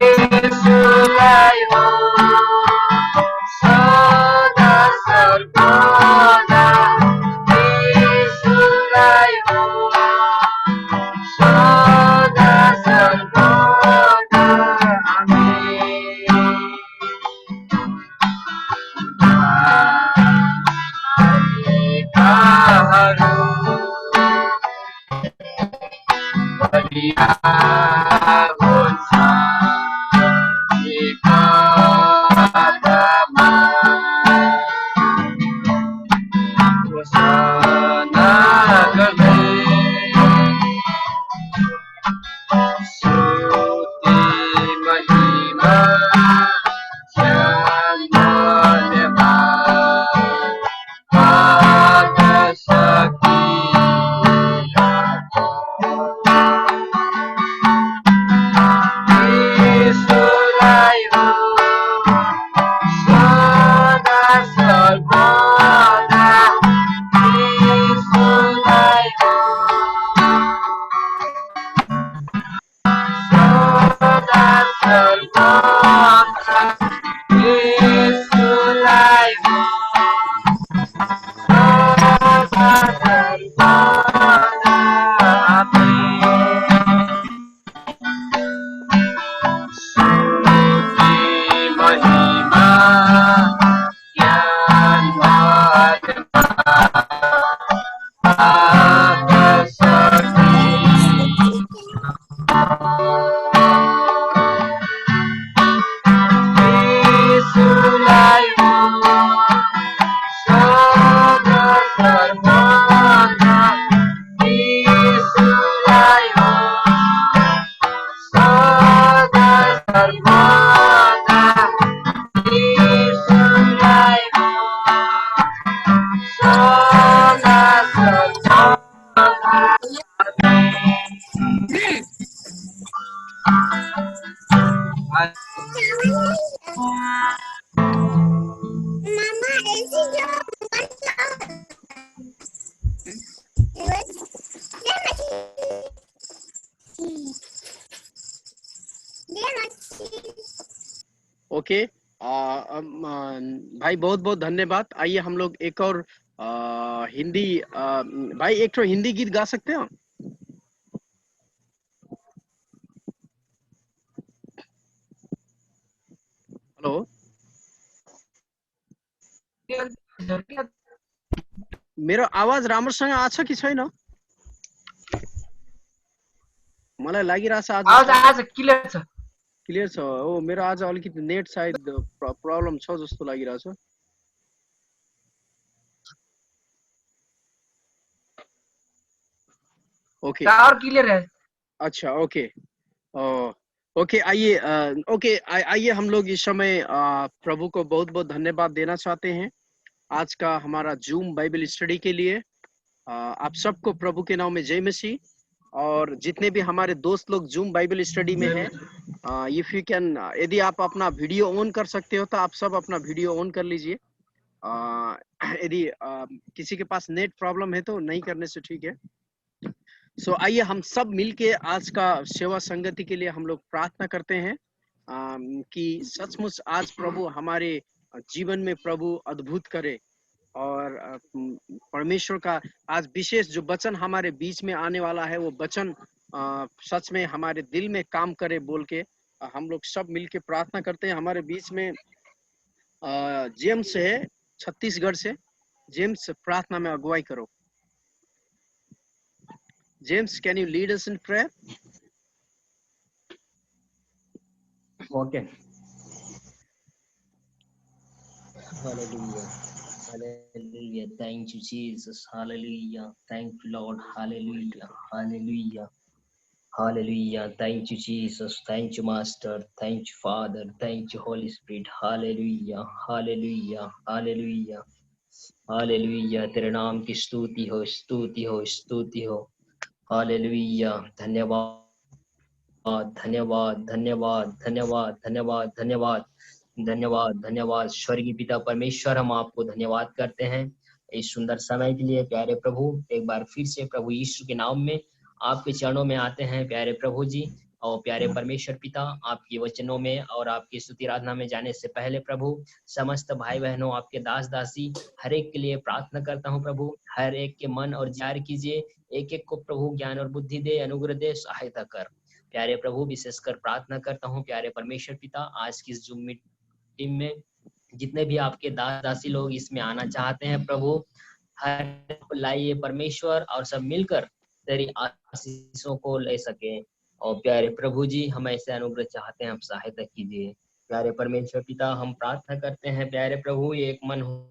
यसुलाई हो सदा सर्वदा यसुलाई हो सदा सर्वदा आमेन गीतहरू बलिया हुन्छ एकतामा घोषणा गर्दै स्तुति महिमा ज्ञान धन्यवाद आदर शक्ति यसुलाई हो सदा सर्वदा यसुलाई हो सदा सर्वदा यसुलाई हो सदा सर्वदा आमेन स्तुति महिमा ज्ञान धन्यवाद आदर शक्ति यसुलाई हो सदा सर्वदा यसुलाई हो सदा सर्वदा यसुलाई हो सदा सर्वदा ओके भाई बहुत बहुत धन्यवाद। आइए हम लोग एक और हिंदी भाई एक तो हिंदी गीत गा सकते हो? हेलो मेरो आवाज राम्रोसँग आछ कि छैन? मलाई लागिरहेछ आज क्लियर छ। क्लियर छ हो। मेरो आज अलिकति नेट सायद प्रब्लम छ जस्तो लागिरहेछ। ओके और क्लियर है। अच्छा ओके ओके आइए हम लोग इस समय प्रभु को बहुत बहुत धन्यवाद देना चाहते हैं आज का हमारा जूम बाइबल स्टडी के लिए। आप सबको प्रभु के नाम में जय मसीह। और जितने भी हमारे दोस्त लोग जूम बाइबल स्टडी में हैं, इफ यू कैन, यदि आप अपना वीडियो ऑन कर सकते हो तो आप सब अपना वीडियो ऑन कर लीजिए। यदि किसी के पास नेट प्रॉब्लम है तो नहीं करने से ठीक है। सो आइए हम सब मिलके आज का सेवा संगति के लिए हम लोग प्रार्थना करते हैं कि सचमुच आज प्रभु हमारे जीवन में प्रभु अद्भुत करे और परमेश्वर का आज विशेष जो वचन हमारे बीच में आने वाला है वो वचन सच में हमारे दिल में काम करे बोल के हम लोग सब मिलके प्रार्थना करते हैं। हमारे बीच में जेम्स है छत्तीसगढ़ से। जेम्स प्रार्थना में अगुवाई करो। James, can you lead us in prayer? Okay. Hallelujah. Hallelujah. Thank you, Jesus. Hallelujah. Thank you, Lord. Hallelujah. Hallelujah. Hallelujah. Thank you, Jesus. Thank you, Master. Thank you, Father. Thank you, Holy Spirit. Hallelujah. Hallelujah. Hallelujah. Hallelujah. तेरे नाम की स्तुति हो, स्तुति हो, स्तुति हो। Hallelujah. धन्यवाद, धन्यवाद, धन्यवाद, धन्यवाद, धन्यवाद, धन्यवाद, धन्यवाद, धन्यवाद। स्वर्गीय पिता परमेश्वर, हम आपको धन्यवाद करते हैं इस सुंदर समय के लिए। प्यारे प्रभु, एक बार फिर से प्रभु यीशु के नाम में आपके चरणों में आते हैं प्यारे प्रभु जी, और प्यारे परमेश्वर पिता, आपके वचनों में और आपकी स्तुति आराधना में जाने से पहले प्रभु, समस्त भाई बहनों, आपके दास दासी, हर एक के लिए प्रार्थना करता हूँ प्रभु। हर एक के मन और जार कीजिए, एक एक को प्रभु ज्ञान और बुद्धि दे, अनुग्रह दे, सहायता कर। प्यारे प्रभु, विशेषकर प्रार्थना करता हूँ प्यारे परमेश्वर पिता, आज की इस जूम मीटिंग में जितने भी आपके दास दासी लोग इसमें आना चाहते हैं प्रभु, हर को लाइए परमेश्वर, और सब मिलकर तेरी आशीषों को ले सके। और प्यारे प्रभु जी, हम ऐसे अनुग्रह चाहते हैं, आप सहायता कीजिए। प्यारे परमेश्वर पिता, हम प्रार्थना करते हैं प्यारे प्रभु, ये एक मन हो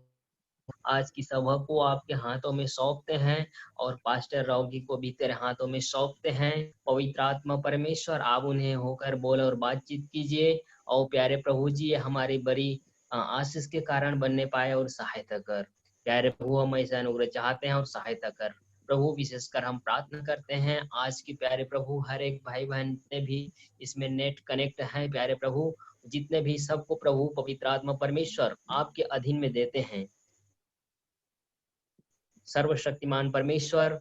आज की सभा को आपके हाथों में सौंपते हैं, और पास्टर राव जी को भी तेरे हाथों में सौंपते हैं। पवित्र आत्मा परमेश्वर, आप उन्हें होकर बोले और बातचीत कीजिए। और प्यारे प्रभु जी, ये हमारी बड़ी आशीष के कारण बनने पाए, और सहायता कर। प्यारे प्रभु, हम ऐसा अनुग्रह चाहते हैं और सहायता कर प्रभु। विशेषकर हम प्रार्थना करते हैं आज की प्यारे प्रभु, हर एक भाई बहन ने भी इसमें नेट कनेक्ट है प्यारे प्रभु, जितने भी सबको प्रभु पवित्र आत्मा परमेश्वर आपके अधीन में देते हैं। सर्वशक्तिमान परमेश्वर,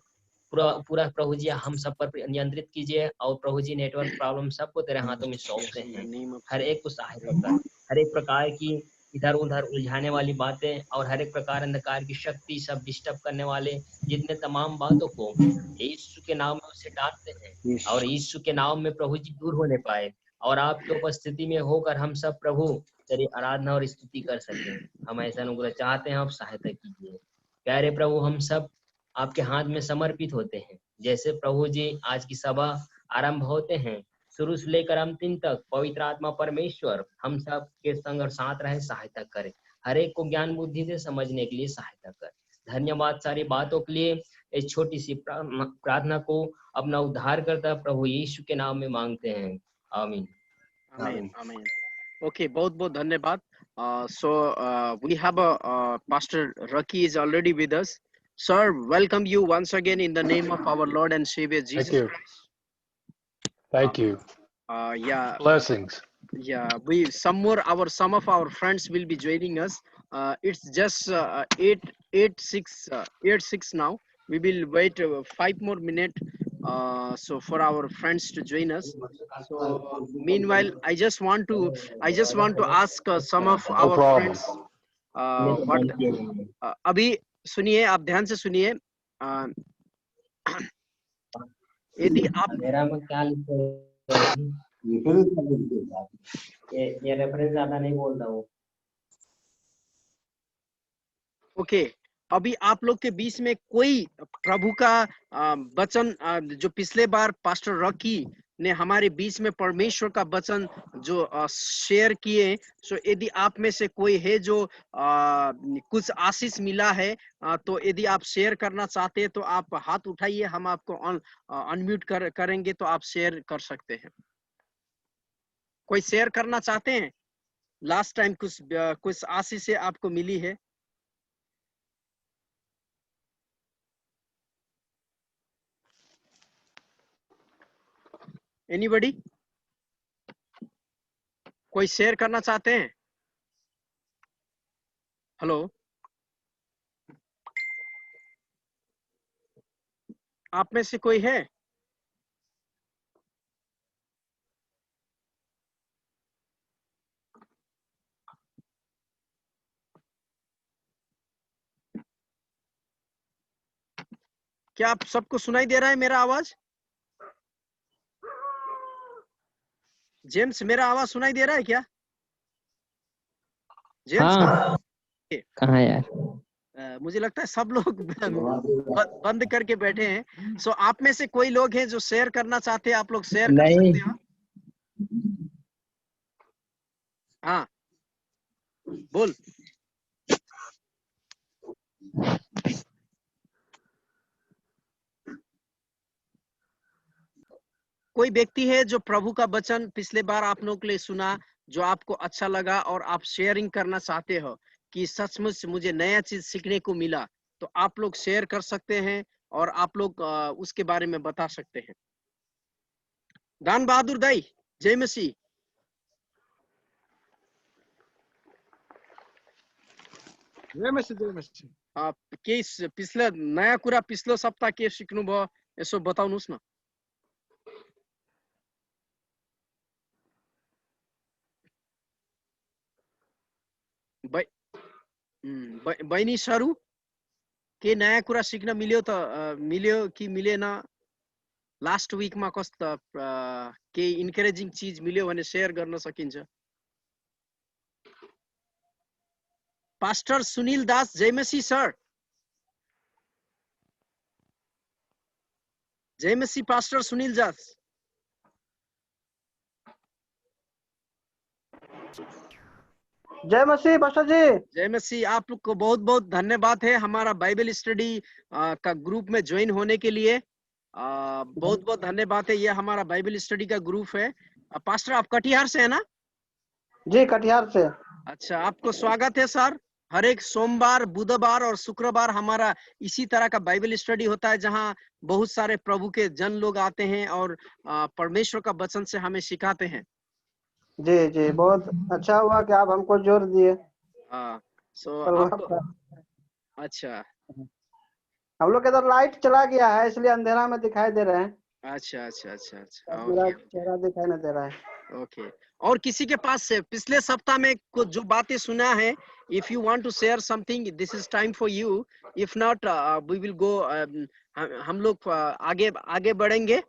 पूरा प्रभु जी हम सब पर नियंत्रित कीजिए। और प्रभु जी, नेटवर्क प्रॉब्लम सबको तेरे हाथों में सौंपते हैं। हर एक को सहायता कर, हर एक प्रकार की इधर उधर उलझाने वाली बातें और हर एक प्रकार अंधकार की शक्ति, सब डिस्टर्ब करने वाले जितने तमाम बातों को यीशु के नाम में उसे डांटते हैं, और यीशु के नाम में प्रभु जी दूर होने पाए, और आपकी उपस्थिति में होकर हम सब प्रभु तेरी आराधना और स्तुति कर सके। हम ऐसा अनुग्रह चाहते हैं, आप सहायता कीजिए। प्यारे प्रभु, हम सब आपके हाथ में समर्पित होते हैं। जैसे प्रभु जी आज की सभा आरंभ होते हैं, शुरू से लेकर अंतिम तक पवित्र आत्मा परमेश्वर हम सब के संग और साथ रहे, सहायता करे। हर एक को ज्ञान बुद्धि से समझने के लिए सहायता कर। धन्यवाद सारी बातों के लिए। इस छोटी सी प्रार्थना को अपना उद्धार करता प्रभु यीशु के नाम में मांगते हैं, आमीन। आमीन आमीन। ओके, बहुत बहुत धन्यवाद। So we have Pastor Rocky is already with us. Sir, welcome you once again in the name of our Lord and Savior Jesus Thank you. Christ. Thank you. Yeah, Blessings. yeah. Some of our friends will be joining us. It's just 8:06 now. We will wait 5 more minutes. So for our friends to join us. So meanwhile, I just want to ask some of No our problem. friends. What? अभी सुनिए, आप ध्यान से सुनिए। यदि आप मेरा में क्या लिखा है? ये रेफरेंस ज्यादा नहीं बोलता हूँ। ओके, अभी आप लोग के बीच में कोई प्रभु का वचन, जो पिछले बार पास्टर रॉकी ने हमारे बीच में परमेश्वर का वचन जो शेयर किए, सो यदि आप में से कोई है जो कुछ आशीष मिला है, तो यदि आप शेयर करना चाहते हैं तो आप हाथ उठाइए, हम आपको अनम्यूट करेंगे, तो आप शेयर कर सकते हैं। कोई शेयर करना चाहते हैं? लास्ट टाइम कुछ आशीष से आपको मिली है? एनीबडी? कोई शेयर करना चाहते हैं? हेलो, आप में से कोई है? क्या आप सबको सुनाई दे रहा है मेरा आवाज? जेम्स, मेरा आवाज सुनाई दे रहा है क्या? जेम्स? हाँ, कहाँ यार? मुझे लगता है सब लोग बंद करके बैठे हैं। सो आप में से कोई लोग हैं जो शेयर करना चाहते हैं? आप लोग शेयर कर सकते हो। हाँ, बोल। कोई व्यक्ति है जो प्रभु का वचन पिछले बार आप लोगों के लिए सुना, जो आपको अच्छा लगा और आप शेयरिंग करना चाहते हो कि सचमुच मुझे नया चीज सीखने को मिला, तो आप लोग शेयर कर सकते हैं और आप लोग उसके बारे में बता सकते हैं। दान बहादुर दाई, जय मसीह। जय मसीह। के पिछले नया कुरा पिछलो सप्ताह के सिक्नु भयो, यसो बताउनुस् न। बहिनी सरू के नयाँ कुरा सिक्न मिल्यो त मिल्यो कि मिलेन? लास्ट विकमा कस्तो केही इन्करेजिङ चिज मिल्यो भने शेयर गर्न सकिन्छ? पास्टर सुनिल दास, जय मसीह सर। जय मसीह पास्टर सुनील दास। जय मसीह पास्टर जी। जय मसीह। आप लोग को बहुत बहुत धन्यवाद है हमारा बाइबल स्टडी का ग्रुप में ज्वाइन होने के लिए। बहुत बहुत धन्यवाद है। ये हमारा बाइबल स्टडी का ग्रुप है। पास्टर आप कटिहार से है ना? जी कटिहार से। अच्छा, आपको स्वागत है सर। हर एक सोमवार, बुधवार और शुक्रवार हमारा इसी तरह का बाइबल स्टडी होता है, जहां बहुत सारे प्रभु के जन लोग आते हैं और परमेश्वर का वचन से हमें सिखाते हैं। जी जी, बहुत अच्छा हुआ कि आप हमको जोर दिए। हाँ, अच्छा, हम लोग के इधर लाइट चला गया है, इसलिए अंधेरा में दिखाई दे रहे हैं। अच्छा अच्छा अच्छा अच्छा, मेरा चेहरा दिखाई नहीं दे रहा है। ओके। और किसी के पास से पिछले सप्ताह में कुछ जो बातें सुना है, if you want to share something, this is time for you. If not, we will go. हम लोग आगे बढ़ेंगे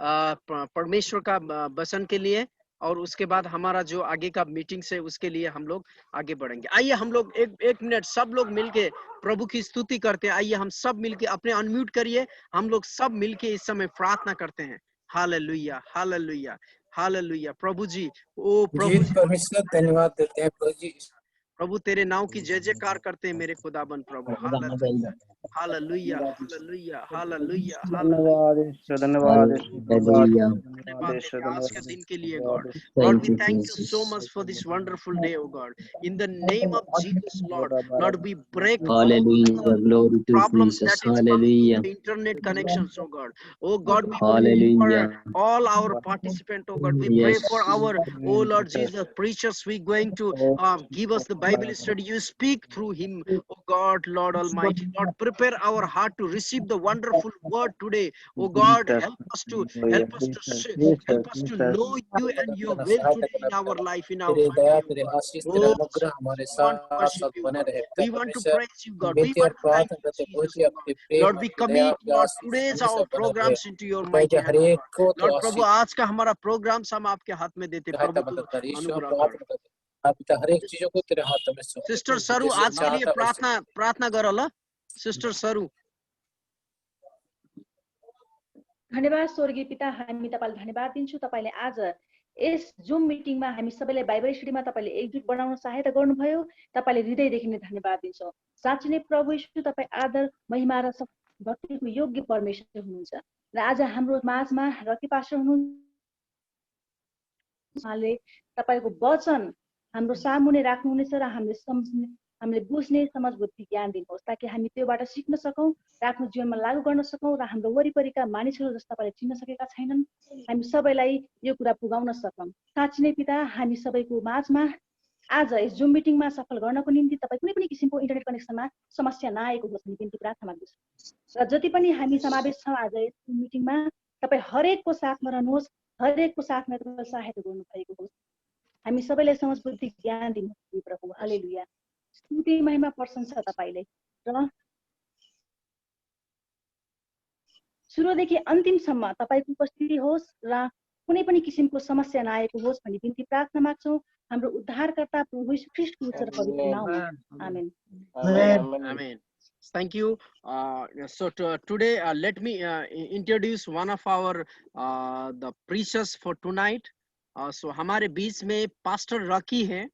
परमेश्वर का वचन के लिए, और उसके बाद हमारा जो आगे का मीटिंग है उसके लिए हम लोग आगे बढ़ेंगे। आइए हम लोग एक मिनट सब लोग मिलके प्रभु की स्तुति करते हैं। आइए हम सब मिलके, अपने अनम्यूट करिए, हम लोग सब मिलके इस समय प्रार्थना करते हैं। Hallelujah hallelujah hallelujah. प्रभु जी, ओ प्रभु जी, परमेश्वर धन्यवाद देते हैं प्रभु जी। प्रभु तेरे नाम की जय जयकार करते हैं मेरे खुदाबंद प्रभु। Hallelujah hallelujah hallelujah hallelujah hallelujah. धन्यवाद आज के दिन के लिए God, we thank you so much for this wonderful day O God. In the name of Jesus Lord, we break Hallelujah. Glory to problems Jesus. that is coming Hallelujah. from the internet connections, oh God. Oh God, we pray Hallelujah. for all our participants, oh God. We pray Yes. for our, oh Lord Jesus, preachers. We going to give us the Bible study. You speak through him, oh God, Lord Almighty. Lord, prepare our heart to receive the wonderful word today. Oh God, help us to know you and your will today in our life, in our तेरी दया, family, तेरे oh God. आशीष, तेरा Oh, अनुग्रह हमारे we want to साथ worship साथ you, बने God. रहे। We want to परमेश्वर praise you, God. We बेटी और want to thank प्रार्थना you, करते Jesus, पहुंचे oh आपके God. प्रेम, Lord, we आपकी दया, commit, आपकी Lord, आशीष today's हमेशा our बने रहे। programs into your कहे mighty जो hand, oh हरेक God. को तो Lord, प्रभु, आशीष आज का हमारा प्रोग्राम्स हम आपके हाथ में देते, सहायता प्रभु मदद कर। यीशु हम अनुग्रह कर। प्रार्थना करते हैं, आप पिता हरेक चीजों को तेरे हाथ में सौंपते सिस्टर हैं। सरू, जैसे आज के लिए चाहता वैसे प्रार्थना गर ल। सिस्टर सरू। धन्यवाद स्वर्गीय पिता, हामी तपाईलाई धन्यवाद दिन्छु। तपाईले आज यस जुम मिटिङमा हामी सबैलाई बाइबल स्टडीमा तपाईले एकजुट बनाउन सहायता गर्नुभयो। तपाईले हृदयदेखि नै धन्यवाद दिन्छौँ। साँच्चै नै प्रभु यीशु, तपाई आदर, महिमा र भक्तिको योग्य परमेश्वर हुनुहुन्छ। र आज हाम्रो माझमा रकी पास्टर हुनुहुन्छ, उहाँले तपाईको वचन हाम्रो सामुने राख्नुहुनेछ र हामीले सम्झ्ने, हामीले बुझ्ने समझ बुद्धि ज्ञान दिनुहोस्, ताकि हामी त्योबाट सिक्न सकौँ र आफ्नो जीवनमा लागू गर्न सकौँ र हाम्रो वरिपरिका मानिसहरू जस्ता तपाईले चिन्न सकेका छैनन्, हामी सबैलाई यो कुरा पुगाउन सकौँ। साँच्चै नै पिता, हामी सबैको माझमा आज यस जुम मिटिङमा सफल गर्नको निम्ति तपाईँ कुनै पनि किसिमको इन्टरनेट कनेक्सनमा समस्या नआएको होस् भन्ने बिन्ती प्रार्थना माग्दछु। र जति पनि हामी समावेश छौँ आज यस जुम मिटिङमा, तपाईँ हरेकको साथमा रहनुहोस्, हरेकको साथमा तपाईँ सहायता गर्नुभएको होस्। हामी सबैलाई समझ बुद्धि ज्ञान दिनुहोस् प्रभु। हालेलुया। स्तुति महिमा प्रशंसा तपाईलाई। र सुरुदेखि अन्तिमसम्म तपाईको उपस्थिति होस् र कुनै पनि किसिमको समस्या नआएको होस् भन्ने बिन्ती प्रार्थना माग्छौँ हाम्रो उद्धारकर्ता प्रभु यीशु ख्रीष्टको उच्च पवित्र नाममा। आमेन। Amen. Thank you. Today, let me introduce one of our the preachers for tonight. So हमारे बीच में पास्टर रकी है।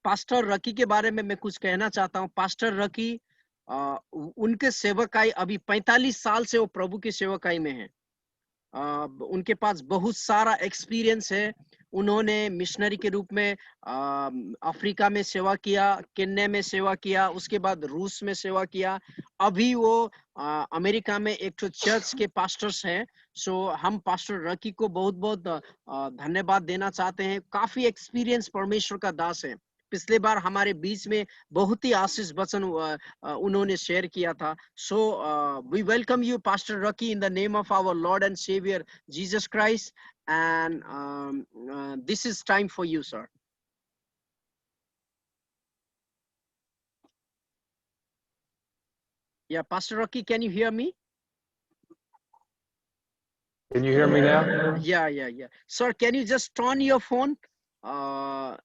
पास्टर रकी के बारे में मैं कुछ कहना चाहता हूँ। पास्टर रकी, उनके सेवकाई अभी 45 साल से वो प्रभु की सेवकाई में है। उनके पास बहुत सारा एक्सपीरियंस है। उन्होंने मिशनरी के रूप में अफ्रीका में सेवा किया, केन्या में सेवा किया, उसके बाद रूस में सेवा किया। अभी वो अमेरिका में एक तो चर्च के पास्टर्स हैं। सो हम पास्टर रकी को बहुत बहुत धन्यवाद देना चाहते हैं। काफी एक्सपीरियंस परमेश्वर का दास है। पिछले बार हमारे बीच में बहुत ही आशीष वचन उन्होंने शेयर किया था। So we welcome you pastor Ricky in the name of our Lord and Saviour Jesus Christ, and this is time for you, sir. Yeah, Pastor Rocky, can you hear me? Can you hear me now? Yeah. Sir, can you just turn your phone? I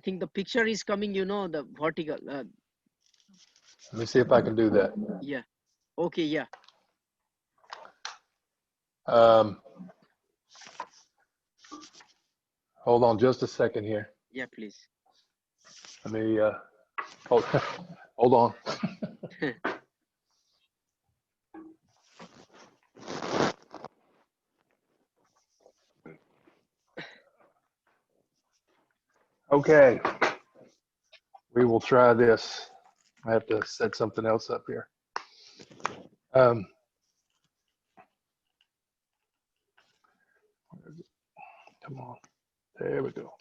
think the picture is coming, the vertical. Let me see if I can do that. Yeah. Okay, yeah. Hold on just a second here. Yeah, please. Let me hold on. Okay, we will try this. I have to set something else up here. Come on, there we go.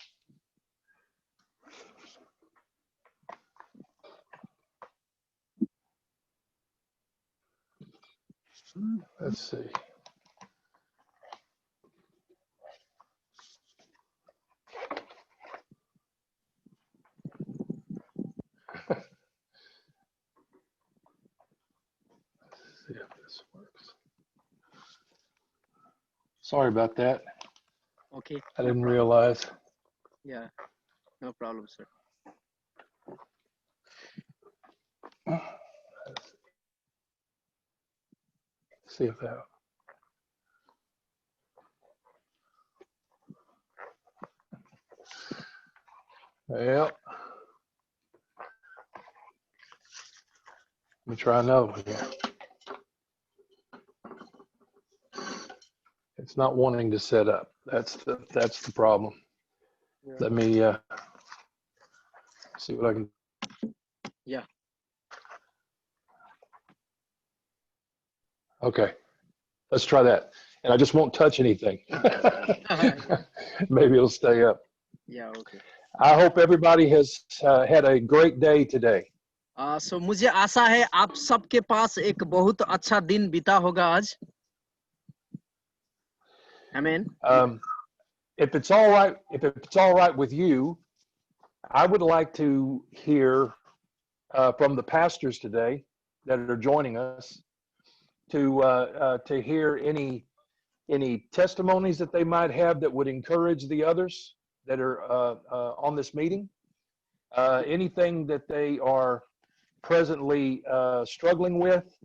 Let's see. See if this works. Sorry about that. Okay. I didn't realize. Yeah, no problem, sir. See if that. Well, let me try another one here. It's not wanting to set up. That's the problem. Yeah. Let me see what I can. Yeah. Okay, let's try that. And I just won't touch anything. Maybe it'll stay up. Yeah, okay. I hope everybody has had a great day today. So मुझे आशा है आप सबके पास एक बहुत अच्छा दिन बीता होगा आज. Amen. If it's all right with you, I would like to hear from the pastors today that are joining us to hear any testimonies that they might have that would encourage the others that are on this meeting. Anything that they are presently struggling with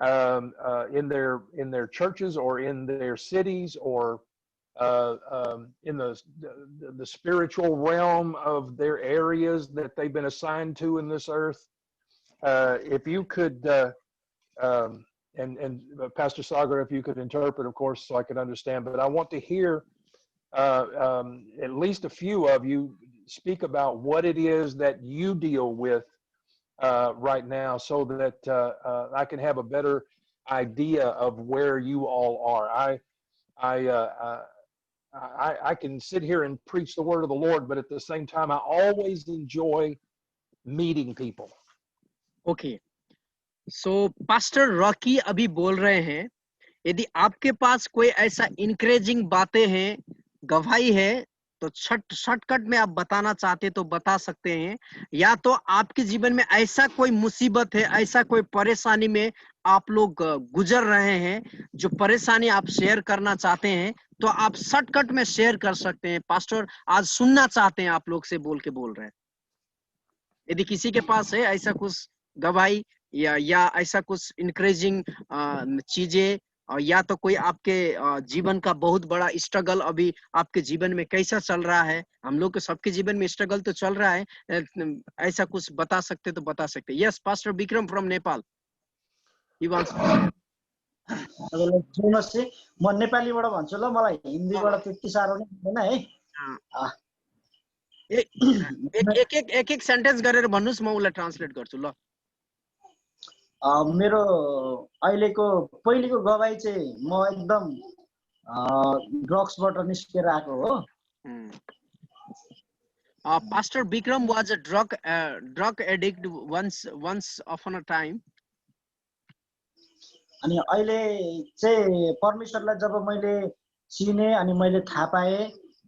in their churches or in their cities or in the spiritual realm of their areas that they've been assigned to in this earth. If you could, and Pastor Sagar, if you could interpret, of course, so I could understand, but I want to hear at least a few of you speak about what it is that you deal with right now, so that I can have a better idea of where you all are. I can sit here and preach the word of the Lord, but at the same time, I always enjoy meeting people. Okay. So Pastor Rocky अभी बोल रहे हैं, यदि आपके पास कोई ऐसा encouraging बातें हैं, गवाही है, तो शॉर्टकट में आप बताना चाहते तो बता सकते हैं, या तो आपके जीवन में ऐसा कोई मुसीबत है, ऐसा कोई परेशानी में आप लोग गुजर रहे हैं, जो परेशानी आप शेयर करना चाहते हैं, तो आप शॉर्टकट में शेयर कर सकते हैं. पास्टर आज सुनना चाहते हैं आप लोग से बोल रहे हैं. यदि किसी के पास है ऐसा कुछ गवाही या ऐसा कुछ इनकरेजिंग चीजें, या तो कोई आपके जीवन का बहुत बड़ा स्ट्रगल अभी आपके जीवन में कैसा चल रहा है, हम लोग के सबके जीवन में स्ट्रगल तो चल रहा है, ऐसा कुछ बता सकते तो बता सकते. Yes, pastor Vikram from Nepal. म नेपालीबाट भन्छु ल, मलाई हिन्दीबाट त्यति साह्रो नै हुँदैन है. एक सेन्टेन्स गरेर भन्नुस्, म उलाई ट्रान्सलेट गर्छु ल. मेरो अहिलेको पहिलेको गवाही चाहिँ म एकदम ड्रग्सबाट निस्केर आएको हो. Pastor Bikram was a drug addict once upon a time. अनि अहिले चाहिँ परमेश्वरलाई जब मैले चिने अनि मैले थाहा पाए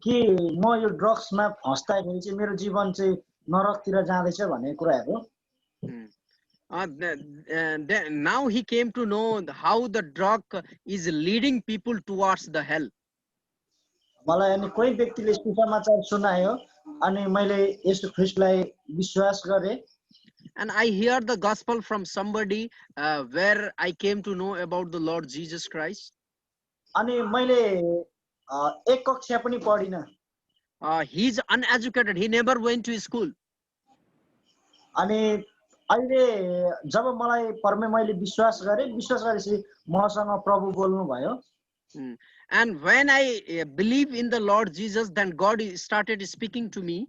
कि म यो ड्रग्समा फस्दाखेरि चाहिँ मेरो जीवन चाहिँ नरकतिर जाँदैछ भन्ने कुराहरू. Now he came to know how the drug is leading people towards the hell. मलाई अनि कोही व्यक्तिले सुसमाचार सुनायो अनि मैले येशू ख्रीष्टलाई विश्वास गरे And I hear the gospel from somebody where I came to know about the Lord Jesus Christ. अनि मैले एक कक्षा पनि पढिन He's uneducated. He never went to school. अनि अहिले जब मलाई मैले विश्वास गरेपछि मसँग प्रभु बोल्नु भयो And when I believe in the Lord Jesus, then God started speaking to me.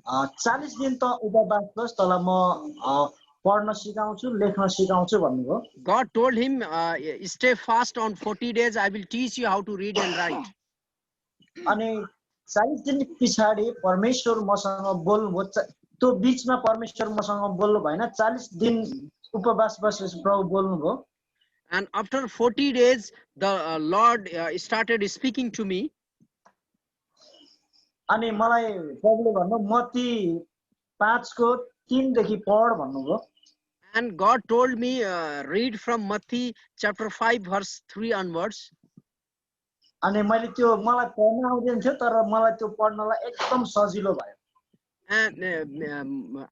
40 दिन त उपवास बस तल म पढ्न सिकाउँछु लेख्न सिकाउँछु भन्नुभयो God told him, stay fast on 40 days. I will teach you how to read and write. अनि 40 दिन पछाडि परमेश्वर मसँग बोल्नुभयो त्यो बीचमा परमेश्वर मसँग बोल्नु भएन 40 दिन उपवास बसेपछि प्रभु बोल्नुभयो And after 40 days, the Lord started speaking to me. अनि मलाई प्रभुले भन्नु मत्ती 5 को 3 देखि पढ भन्नुभयो And God told me, read from Matthew chapter 5 verse 3 onwards. अनि मैले त्यो मलाई पढ्न आउँदैन थियो तर मलाई त्यो पढ्नलाई एकदम सजिलो भयो And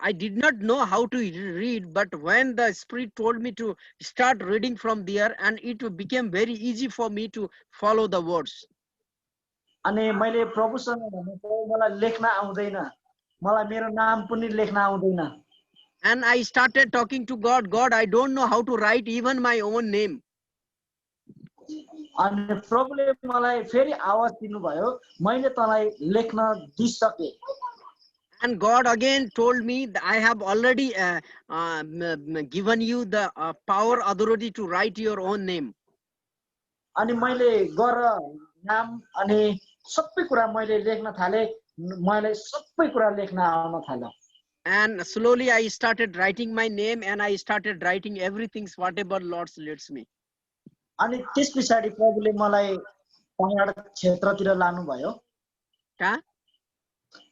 I did not know how to read, but when the Spirit told me to start reading from there, and it became very easy for me to follow the words. अनि मैले प्रभुसँग भने प्रभु मलाई लेख्न आउँदैन मलाई मेरो नाम पनि लेख्न आउँदैन And I started talking to God. God, I don't know how to write even my own name. अनि प्रभुले मलाई फेरि आवाज दिनुभयो मैले तँलाई लेख्न दिइसके And God again told me that I have already given you the power, authority to write your own name. अनि मैले गर नाम अनि सबै कुरा मैले लेख्न थाले मैले सबै कुरा लेख्न आउन थाल्यो And slowly I started writing my name and I started writing everything whatever Lord leads me. अनि त्यसपछि प्रभुले मलाई पहाड क्षेत्रतिर लानुभयो कहाँ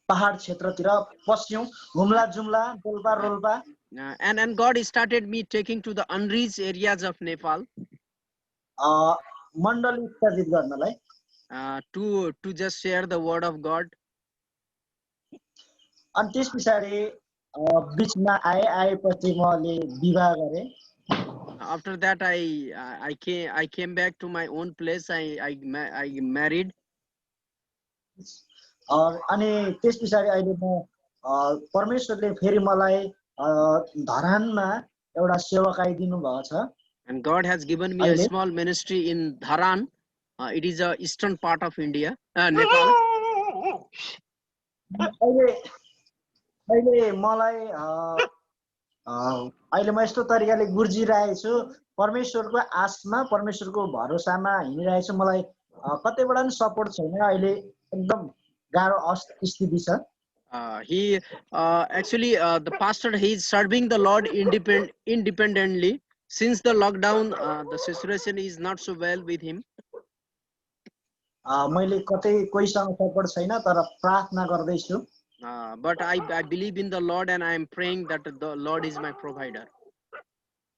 पहाड क्षेत्रतिर पस्यौं Humla Jumla Dolpa Rolpa and God started me taking to the unreached areas of Nepal मण्डली स्थापित गर्नलाई to just share the word of God. अनि त्यसपछि बीचमा आएपछि मैले विवाह गरे After that I came back to my own place. I married. अनि त्यसपछि अहिले म परमेश्वरले फेरि मलाई धरानमा एउटा सेवकाई दिनु भएको छ And God has given me a small ministry in Dharan. It is a eastern part of India, Nepal. अहिले मलाई अहिले म यस्तो तरिकाले गुर्जिरहेको छु परमेश्वरको आशमा परमेश्वरको भरोसामा हिँडिरहेको छु मलाई कतैबाट पनि सपोर्ट छैन अहिले एकदम गाह्रो स्थिति छ He actually the pastor, he is serving the Lord independently. Since the lockdown, the situation is not so well with him. मैले कतै कोहीसँग सपोर्ट छैन तर प्रार्थना गर्दैछु But I believe in the Lord and I am praying that the Lord is my provider.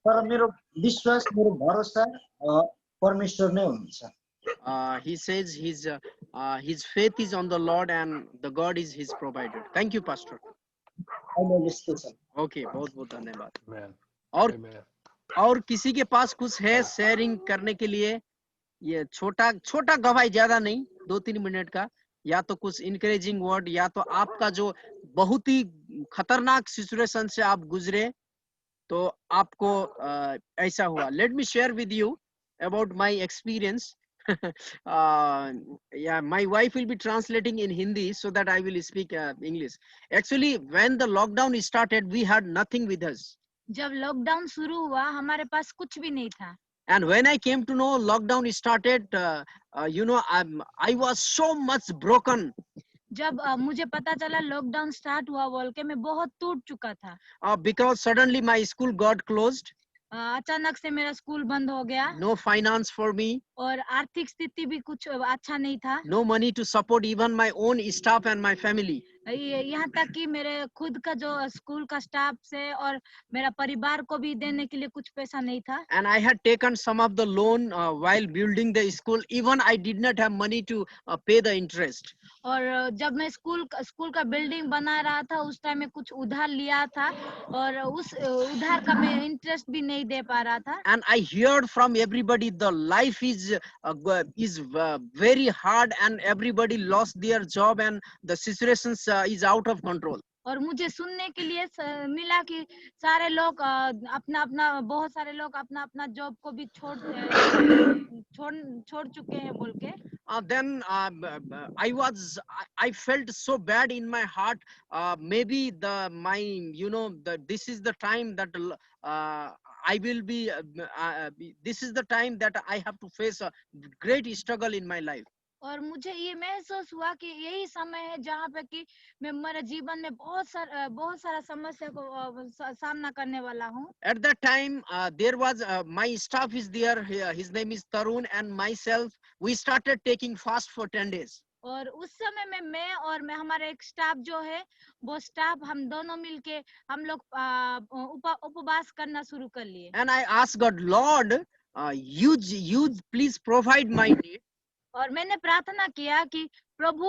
तर मेरो विश्वास मेरो भरोसा परमेश्वर नै हुनुहुन्छ He says his faith is on the Lord and the God is his provider. Thank you, Pastor. Okay, बहुत बहुत धन्यवाद. Amen. और किसी के पास कुछ है शेयरिंग करने के लिए ये छोटा गवाही ज्यादा नहीं 2-3 मिनट का या तो कुछ इनकरेजिंग वर्ड या तो आपका जो बहुत ही खतरनाक सिचुएशन से आप गुजरे तो आपको ऐसा हुआ. Let me share with you about my experience. Yeah, my wife will be translating in Hindi so that I will speak English. Actually, when the lockdown started, we had nothing with us. जब lockdown शुरू हुआ हमारे पास कुछ भी नहीं था. And when I came to know lockdown started, I was so much broken. जब मुझे पता चला लॉकडाउन स्टार्ट हुआ बोल के मैं बहुत टूट चुका था. Because suddenly my school got closed. अचानक से मेरा स्कूल बंद हो गया. No finance for me. और आर्थिक स्थिति भी कुछ अच्छा नहीं था। No money to support even my own staff and my family. यहाँ तक कि मेरे खुद का जो स्कूल का स्टाफ से और मेरा परिवार को भी देने के लिए कुछ पैसा नहीं था। And I had taken some of the loan while building the school. Even I did not have money to pay the interest. और जब मैं स्कूल का बिल्डिंग बना रहा था उस टाइम में कुछ उधार लिया था और उस उधार का मैं इंटरेस्ट भी नहीं दे पा रहा था। And I heard from everybody the life is very hard and everybody lost their job and the situations is out of control. और मुझे सुनने के लिए मिला कि सारे लोग बहुत सारे लोग अपना अपना जॉब को भी छोड़ चुके हैं बोल के। Then I felt so bad in my heart. Maybe this is the time that I will be. This is the time that I have to face a great struggle in my life. और मुझे ये महसूस हुआ कि यही समय है जहाँ पे कि मैं मेरे जीवन में बहुत सारा समस्या को सामना करने वाला हूँ। At that time, there was my staff is there. His name is Tarun and myself. We started taking fast for 10 days. और उस समय में मैं और हमारा एक स्टाफ जो है वो स्टाफ हम दोनों मिलके हम लोग उपवास करना शुरू कर लिए। And I asked God, Lord, you please provide my need. और मैंने प्रार्थना किया कि प्रभु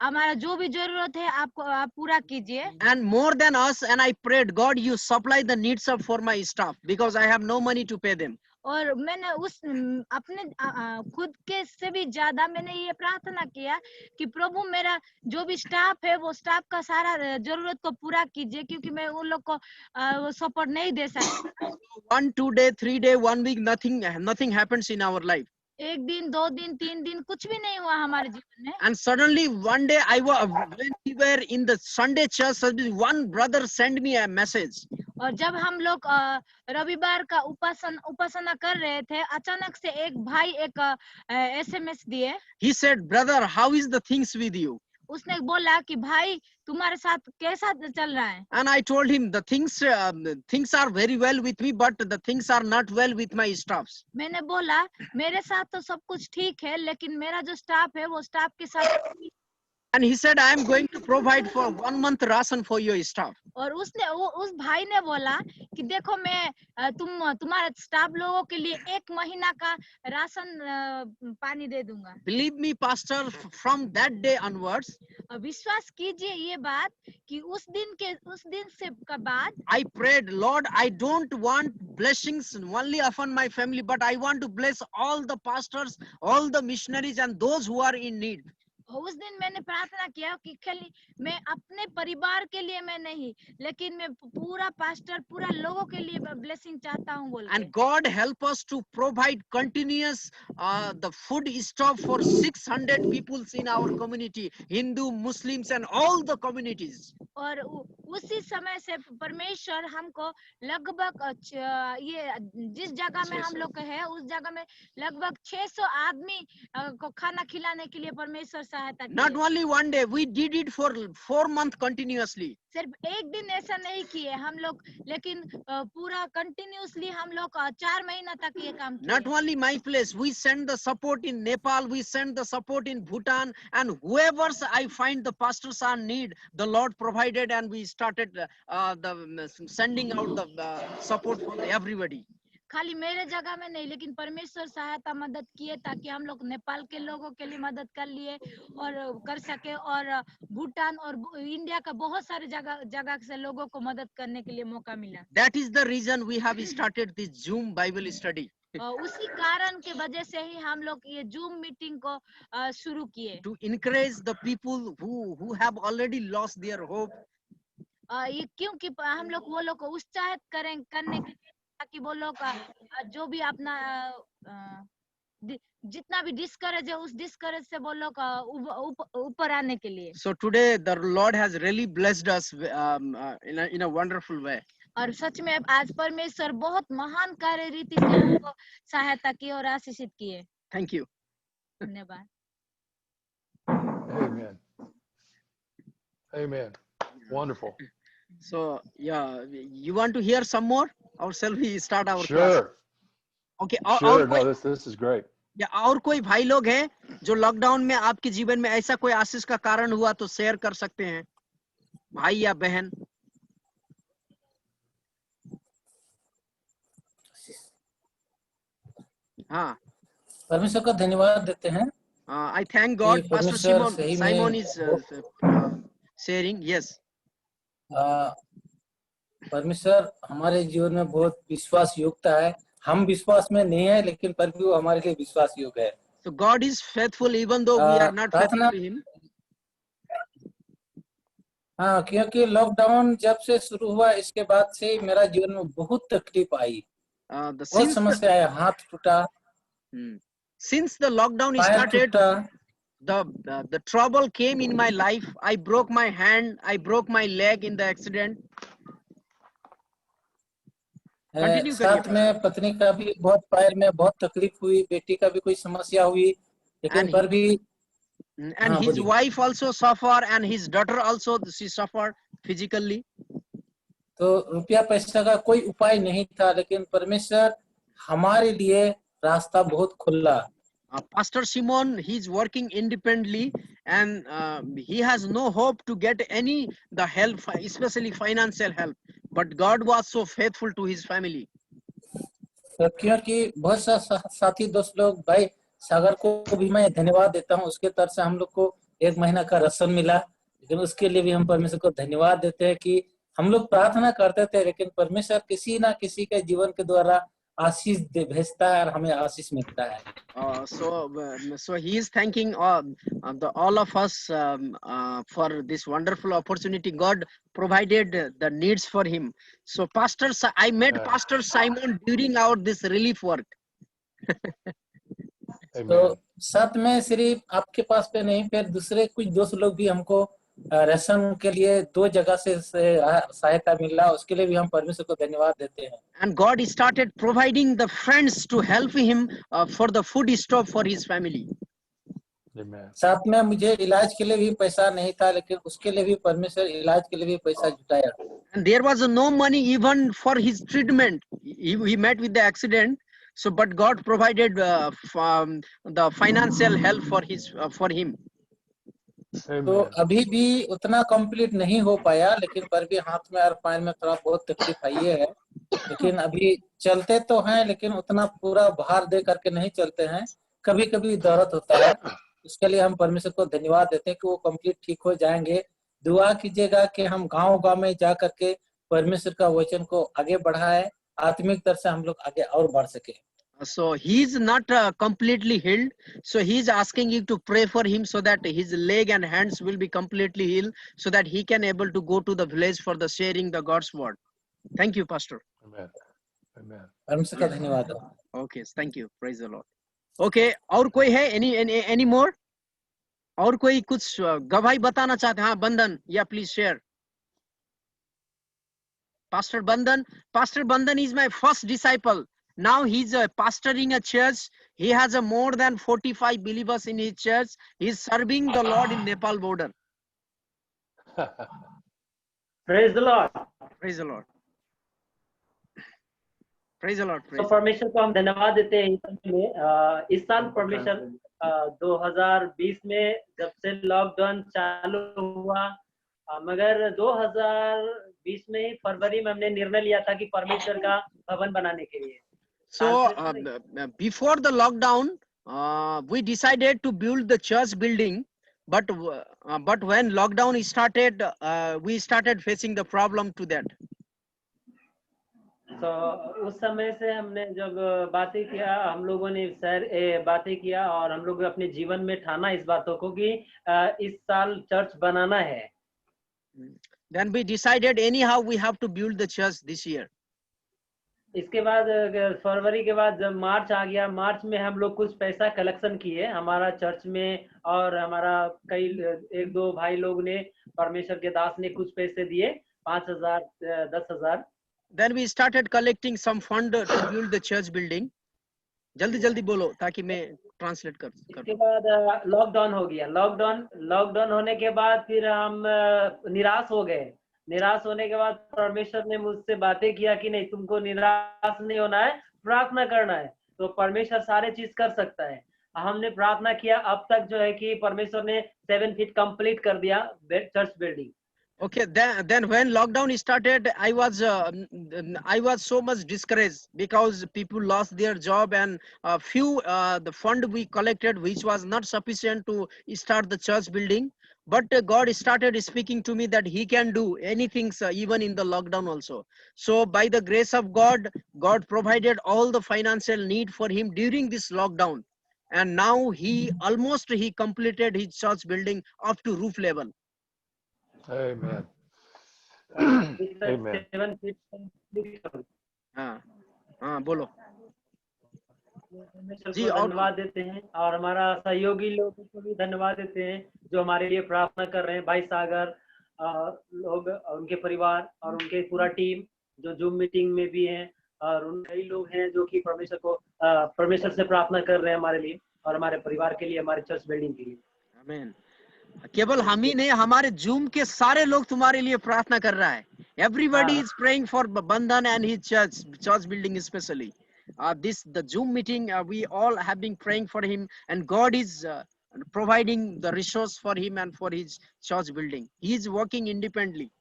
हमारा जो भी जरूरत है आप पूरा कीजिए। And more than us, and I prayed, God, you supply the needs of for my staff because I have no money to pay them. और मैंने अपने खुद के से भी ज्यादा मैंने ये प्रार्थना किया कि प्रभु मेरा जो भी स्टाफ है वो स्टाफ का सारा जरूरत को पूरा कीजिए क्योंकि मैं उन लोग को सपोर्ट नहीं दे सकता। 1, 2 day, 3 day, 1 week, nothing happens in our life. एक दिन, 2 दिन, 3 दिन कुछ भी नहीं हुआ हमारे जीवन में। And suddenly one day when we were in the Sunday church service, one brother sent me a message. और जब हम लोग रविवार का उपासना कर रहे थे अचानक से एक भाई एक SMS दिए। He said, brother, how is the things with you? उसने बोला कि भाई तुम्हारे साथ कैसा चल रहा है? And I told him the things are very well with me, but the things are not well with my staffs. मैंने बोला मेरे साथ तो सब कुछ ठीक है लेकिन मेरा जो स्टाफ है वो स्टाफ के साथ। And he said, I am going to provide for 1 month ration for your staff. और उस भाई ने बोला कि देखो मैं तुम्हारे स्टाफ लोगों के लिए 1 महीना का राशन पानी दे दूंगा। Believe me, pastor, from that day onwards, विश्वास कीजिए ये बात कि उस दिन से का बाद I prayed, Lord, I don't want blessings only upon my family, but I want to bless all the pastors, all the missionaries, and those who are in need. उस दिन मैंने प्रार्थना किया कि खाली मैं अपने परिवार के लिए मैं नहीं लेकिन मैं पूरा पास्टर पूरा लोगों के लिए ब्लेसिंग चाहता हूँ बोल के। And God help us to provide continuous the food stuff for 600 people in our community, Hindu, Muslims, and all the communities. और उसी समय से परमेश्वर हमको लगभग ये जिस जगह में हम लोग है उस जगह में लगभग 600 आदमी को खाना खिलाने के लिए परमेश्वर सहायता की। Not only one day, we did it for 4 months continuously. सिर्फ एक दिन ऐसा नहीं किए हम लोग लेकिन पूरा कंटिन्यूअसली हम लोग 4 महीना तक ये काम किए। Not only my place, we send the support in Nepal, we send the support in Bhutan, and whoever I find the pastors are in need, the Lord provided, and we started sending out the support for everybody. खाली मेरे जगह में नहीं लेकिन परमेश्वर सहायता मदद किए ताकि हम लोग नेपाल के लोगों के लिए मदद कर लिए और कर सके और भूटान और इंडिया का बहुत सारे जगह से लोगों को मदद करने के लिए मौका मिला। That is the reason we have started this Zoom Bible study. उसी कारण के वजह से ही हम लोग ये जूम मीटिंग को शुरू किए। To encourage the people who have already lost their hope. ये क्योंकि हम लोग वो लोग को उत्साहित करने के लिए ताकि वो लोग जो भी अपना जितना भी डिस्करेज है उस डिस्करेज से वो लोग ऊपर आने के लिए। So today the Lord has really blessed us in a wonderful way. और सच में आज परमेश्वर बहुत महान कार्य रीति से हमको सहायता की और आशीषित किए। Thank you. धन्यवाद। Amen. Amen. Wonderful. So yeah, you want to hear some more, or shall we start our Sure. class? Okay. Sure. No, this is great. या और कोई भाई लोग हैं जो लॉकडाउन में आपके जीवन में ऐसा कोई आशीष का कारण हुआ तो शेयर कर सकते हैं, भाई या बहन। हाँ, परमेश्वर का धन्यवाद देते हैं आई थैंक गॉड कि पास्टर परमेश्वर सही साइमन में इज शेयरिंग। यस, परमेश्वर हमारे जीवन में बहुत विश्वास योग्यता है। हम विश्वास में नहीं है, लेकिन पर भी वो हमारे लिए विश्वास योग्य है। so God is faithful even though we are not प्रार्थना faithful to him. हाँ, क्योंकि लॉकडाउन जब से शुरू हुआ इसके बाद से मेरा जीवन में बहुत तकलीफ आई, बहुत समस्या है। हाथ टूटा, since the lockdown पैर started, टूटा, the trouble came in my life. I broke my hand, I broke my leg in the accident. Continue साथ में पत्नी का भी बहुत पैर में बहुत तकलीफ हुई, बेटी का भी कोई समस्या हुई, लेकिन पर भी and his wife also suffered and his daughter also she suffered physically. तो रुपया पैसा का कोई उपाय नहीं था, लेकिन परमेश्वर हमारे लिए रास्ता बहुत खुला। Pastor Simon, he's working independently and he has no hope to get any the help, especially financial help, but God was so faithful to his family. तो क्योंकि बहुत सा साथी दोस्त लोग, भाई सागर को भी मैं धन्यवाद देता हूँ, उसके तरफ से हम लोग को 1 महीना का राशन मिला, लेकिन उसके लिए भी हम परमेश्वर को धन्यवाद देते हैं कि हम लोग प्रार्थना करते थे, लेकिन परमेश्वर किसी ना किसी के जीवन के द्वारा आशीष भेजता है और हमें आशीष मिलता है। So he is thanking all of us for this wonderful opportunity. God provided the needs for him. So I met Pastor Simon during this relief work. तो साथ में सिर्फ आपके पास पे नहीं, फिर दूसरे कुछ दोस्त लोग भी हमको राशन के लिए 2 जगह से सहायता मिल रहा, उसके लिए भी हम परमेश्वर को धन्यवाद देते हैं। And God started providing the friends to help him for the food stop for his family. साथ में मुझे इलाज के लिए भी पैसा नहीं था, लेकिन उसके लिए भी परमेश्वर इलाज के लिए भी पैसा जुटाया। And there was no money even for his treatment. He met with the accident. So, but God provided the financial help for him. तो अभी भी उतना कंप्लीट नहीं हो पाया, लेकिन पर भी हाथ में और पैर में थोड़ा बहुत तकलीफ आई है, लेकिन अभी चलते तो हैं, लेकिन उतना पूरा भार दे करके नहीं चलते हैं, कभी कभी दर्द होता है। उसके लिए हम परमेश्वर को धन्यवाद देते हैं कि वो कंप्लीट ठीक हो जाएंगे। दुआ कीजिएगा कि हम गांव-गांव में जा करके परमेश्वर का वचन को आगे बढ़ाएं, आत्मिक तरह से हम लोग आगे और बढ़ सके। So he is not completely healed. So he is asking you to pray for him so that his leg and hands will be completely healed, so that he can able to go to the village for the sharing the God's word. Thank you, Pastor. Amen. Amen. परमेश्वर का धन्यवाद। Okay, thank you. Praise the Lord. Okay, और कोई है? Any more? और कोई कुछ गवाही बताना चाहते हैं? हाँ, बंदन, yeah, please share. Pastor Bandhan is my first disciple. Now he's pastoring a church. He has more than 45 believers in his church. He's serving the Lord in Nepal border. Praise the Lord. Praise the Lord. Praise the Lord. तो परमेश्वर को हम धन्यवाद देते हैं। इस साल परमेश्वर 2020 में जब से लॉकडाउन चालू हुआ, मगर 2020 में ही फरवरी में हमने निर्णय लिया था कि परमेश्वर का भवन बनाने के लिए। So before the lockdown, we decided to build the church building, but when lockdown started, we started facing the problem to that. तो उस समय से हमने जब बातें किया, हम लोगों ने बातें किया और हम लोग अपने जीवन में ठाना इस बातों को कि इस साल चर्च बनाना है। Then we decided anyhow we have to build the church this year. इसके बाद फरवरी के बाद जब मार्च आ गया, मार्च में हम लोग कुछ पैसा कलेक्शन किए हमारा चर्च में, और हमारा कई 1-2 भाई लोग ने, परमेश्वर के दास ने कुछ पैसे दिए, 5,000 10,000। Then we started collecting some fund to build the church building. जल्दी बोलो ताकि मैं ट्रांसलेट कर। इसके बाद लॉकडाउन हो गया। लॉकडाउन होने के बाद फिर हम निराश हो गए। निराश होने के बाद परमेश्वर ने मुझसे बातें किया कि नहीं, तुमको निराश नहीं होना है, प्रार्थना करना है। तो परमेश्वर सारे चीज कर सकता है। हमने प्रार्थना किया, अब तक जो है कि परमेश्वर ने 7 फीट कंप्लीट कर दिया church building. Okay, then when lockdown started, I was so much discouraged because people lost their job, and few the fund we collected, which was not sufficient to start the church building. But God started speaking to me that He can do anything, even in the lockdown also. So by the grace of God, God provided all the financial need for him during this lockdown, and now he completed his church building up to roof level. Amen. Amen. 7 feet complete कर। हाँ बोलो परमेश्वर जी। को और धन्यवाद देते हैं और हमारा सहयोगी लोगों को भी धन्यवाद देते हैं जो हमारे लिए प्रार्थना कर रहे हैं। भाई सागर लोग, उनके परिवार और उनके पूरा टीम जो जूम मीटिंग में भी हैं, और उन कई लोग हैं जो कि परमेश्वर से प्रार्थना कर रहे हैं हमारे लिए और हमारे परिवार के लिए, हमारे चर्च बिल्डिंग के लिए। आमीन। केवल हम ही नहीं, हमारे जूम के सारे लोग तुम्हारे लिए प्रार्थना कर रहा है। Everybody is praying for Bandhan and his church building especially. The Zoom meeting, we all have been praying for him, and God is providing the resource for him and for his church building. He is working independently.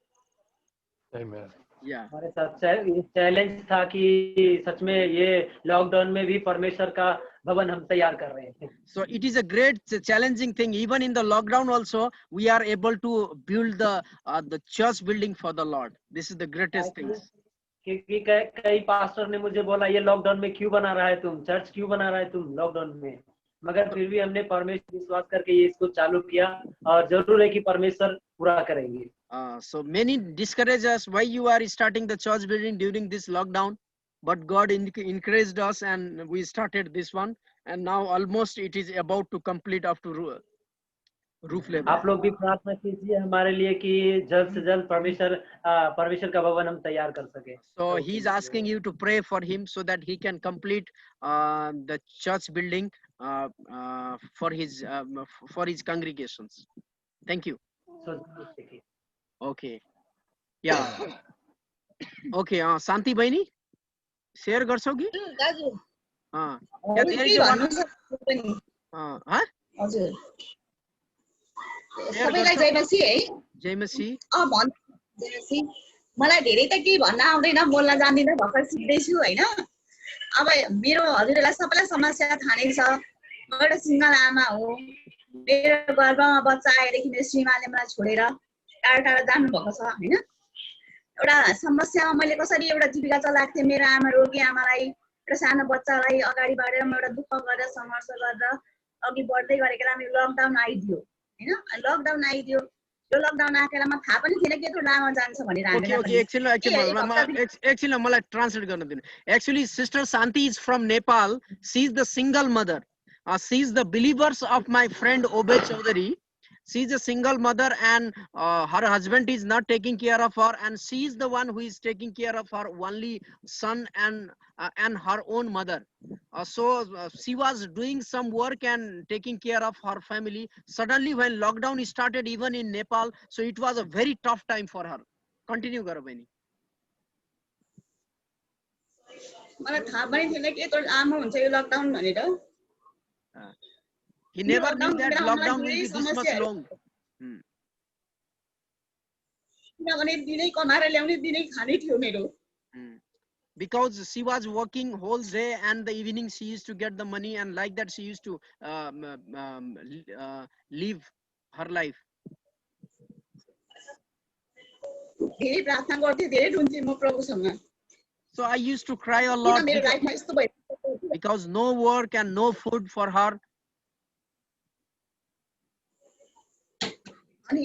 Amen. Yeah. हमारे साथ ये challenge था कि सच में ये lockdown में भी परमेश्वर का भवन हम तैयार कर रहे हैं। So it is a great challenging thing. Even in the lockdown also, we are able to build the church building for the Lord. This is the greatest thing. क्योंकि कई पास्टर ने मुझे बोला ये लॉकडाउन में क्यों बना रहा है तुम, चर्च क्यों बना रहा है तुम लॉकडाउन में, मगर फिर भी हमने परमेश्वर विश्वास करके ये इसको चालू किया और जरूर है कि परमेश्वर पूरा करेंगे। So many discourage us why you are starting the church building during this lockdown, but God encouraged us and we started this one, and now almost it is about to complete up to roof level. आप लोग भी प्रार्थना कीजिए हमारे लिए कि जल्द से जल्द परमेश्वर का भवन हम तैयार कर सके। So he is asking you to pray for him so that he can complete the church building for his congregations. Thank you. Okay. Yeah. Okay. शान्ति बहिनी शेयर गर्छौ कि? हजुर सबैलाई जय मसीह है। जय मसीह। जय मसीह। मलाई धेरै त केही भन्न आउँदैन, बोल्न जान्दिनँ, भर्खर सिक्दैछु हैन। अब मेरो हजुरलाई सबैलाई समस्या थाहा नै छ। म एउटा सिंगल आमा हो। मेरो गर्भमा बच्चा आएदेखि मेरो श्रीमानले मलाई छोडेर टाढा टाढा जानु भएको छ हैन। एउटा समस्यामा मैले कसरी एउटा जीविका चलाएको थिएँ। मेरो आमा रोगी आमालाई, एउटा सानो बच्चालाई अगाडि बढेर म एउटा दुःख गरेर सङ्घर्ष गरेर अघि बढ्दै गरेको बेलामा लकडाउन आइदियो हैन। लकडाउन आइदियो, यो लकडाउन आएको बेलामा थाहा पनि थिएन के त्यो लामो जान्छ भनेर हामीले। Okay, actually मलाई ट्रान्सलेट गर्न दिनु। Actually sister Santi is from Nepal. She is the single mother. She is the believers of my friend Obey Chaudhary. She is a single mother, and her husband is not taking care of her, and she is the one who is taking care of her only son and her own mother. So she was doing some work and taking care of her family. Suddenly when lockdown started even in Nepal, so it was a very tough time for her. Continue गर बहिनी। मलाई थाहा पनि थिएन कि यत्रो लामो हुन्छ यो लकडाउन भनेर। He never knew that lockdown will be this much long. किनभने दिनै कमाएर ल्याउने दिनै खाने थियो मेरो। Because she was working whole day and the evening she used to get the money, and like that she used to live her life. धेरै प्रार्थना गर्थे, धेरै रुन्थे म प्रभुसँग। So I used to cry a lot because no work and no food for her. अनि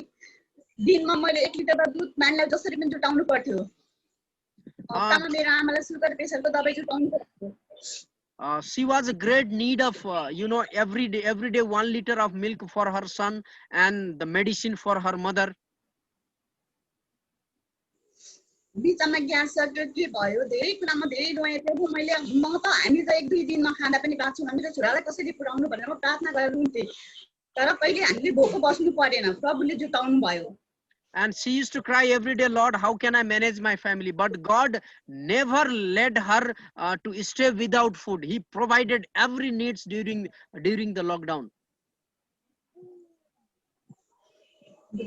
दिनमा मैले 1 litre दुध मानलाई जसरी पनि जुटाउनु पर्थ्यो। हप्तामा मेरो आमालाई सुगर प्रेसरको दबाई जुटाउनु पर्थ्यो। She was a great need of every day 1 liter of milk for her son and the medicine for her mother. बिचमा ग्यास सक्यो के भयो, धेरै कुरामा धेरै रोएँ। प्रभु मैले म त हामी त 1-2 दिनमा खाना पनि पाउँछौँ, मेरो छोरालाई कसरी पुर्याउनु भनेर म प्रार्थना गरेर रुन्थे। तर कहिले हामीले भोको बस्नु परेन, प्रभुले जुटाउनु भयो। And she used to cry every day, Lord, how can I manage my family? But God never led her to stay without food. He provided every needs during the lockdown.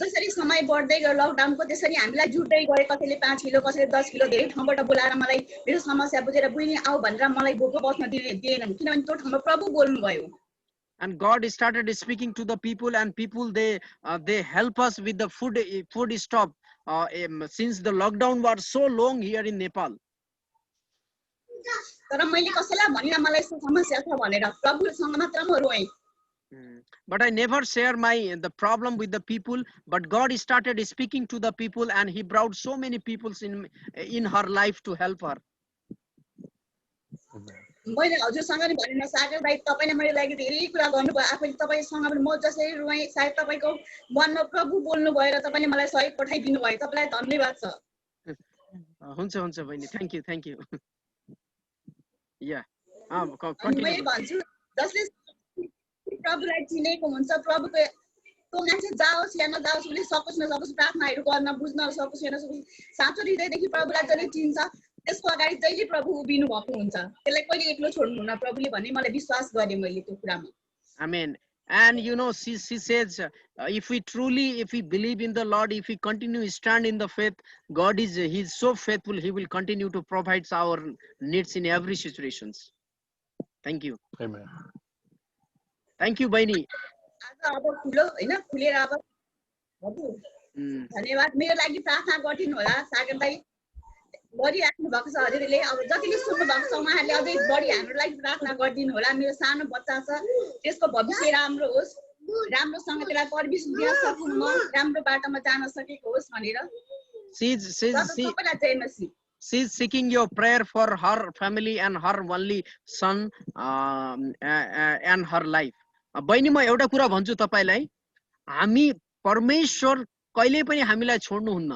जसरी समय बढ्दै गयो लकडाउनको त्यसरी हामीलाई जुट्दै गए कसैले 5 किलो कसैले 10 किलो धेरै ठाउँबाट बोलाएर मलाई मेरो समस्या बुझेर बुझ्ने आऊ भनेर मलाई भोको बस्न दिएनन् किनभने त्यो ठाउँमा प्रभु बोल्नु भयो. And God started speaking to the people, and people they help us with the food stop since the lockdown was so long here in Nepal. तर मैले कसैलाई भनिन मलाई यस्तो समस्या छ भनेर प्रभुसँग मात्र म रोएँ. But I never share the problem with the people, but God started speaking to the people, and He brought so many people in her life to help her. मैले हजुरसँग नि भनेन सागर भाइ तपाईले मेरो लागि धेरै कुरा गर्नुभयो आफैले तपाईसँग पनि म जसरी रोएँ सायद तपाईको मनमा प्रभु बोल्नु भयो र तपाईले मलाई सहयोग पठाइदिनु भयो तपाईलाई धन्यवाद छ. हुन्छ हुन्छ बहिनी, थ्यांक यू. या मैले भन्छु जसले प्रभुलाई चिनेको हुन्छ प्रभुको त्यो मान्छे जाओस् या नजाओस् उसले सकोस् नसकोस् प्रार्थनाहरू गर्न बुझ्न सकोस् या नसकोस् साँचो हृदयदेखि प्रभुलाई जसले चिन्छ त्यसको अगाडि जहिले प्रभु उभिनु भएको हुन्छ त्यसलाई कहिले एक्लो छोड्नुहुन्न प्रभुले भन्ने मलाई विश्वास गरे मैले त्यो कुरामा. Amen. And you know, she says, if we believe in the Lord, if we continue to stand in the faith, God He's so faithful. He will continue to provide our needs in every situations. Thank you. Amen. Thank you, Baini. अब खुलो हैन खुलेर अब हजुर धन्यवाद. मेरो लागि प्रार्थना गरिदिनु होला सागर भाइ गरिराख्नु भएको छ हजुरले अब जतिले सुन्नु भएको छ उहाँहरूले अझै बढी हाम्रो लागि प्रार्थना गरिदिनु होला. मेरो सानो बच्चा छ त्यसको भविष्य राम्रो होस् राम्रोसँग त्यसलाई परमेश दिन सकुँ म राम्रो बाटोमा जान सकेको होस् भनेर. She's seeking your prayer for her family and her only son and her life. बहिनी म एउटा कुरा भन्छु तपाईलाई, हामी परमेश्वर कहिले पनि हामीलाई छोड्नुहुन्न.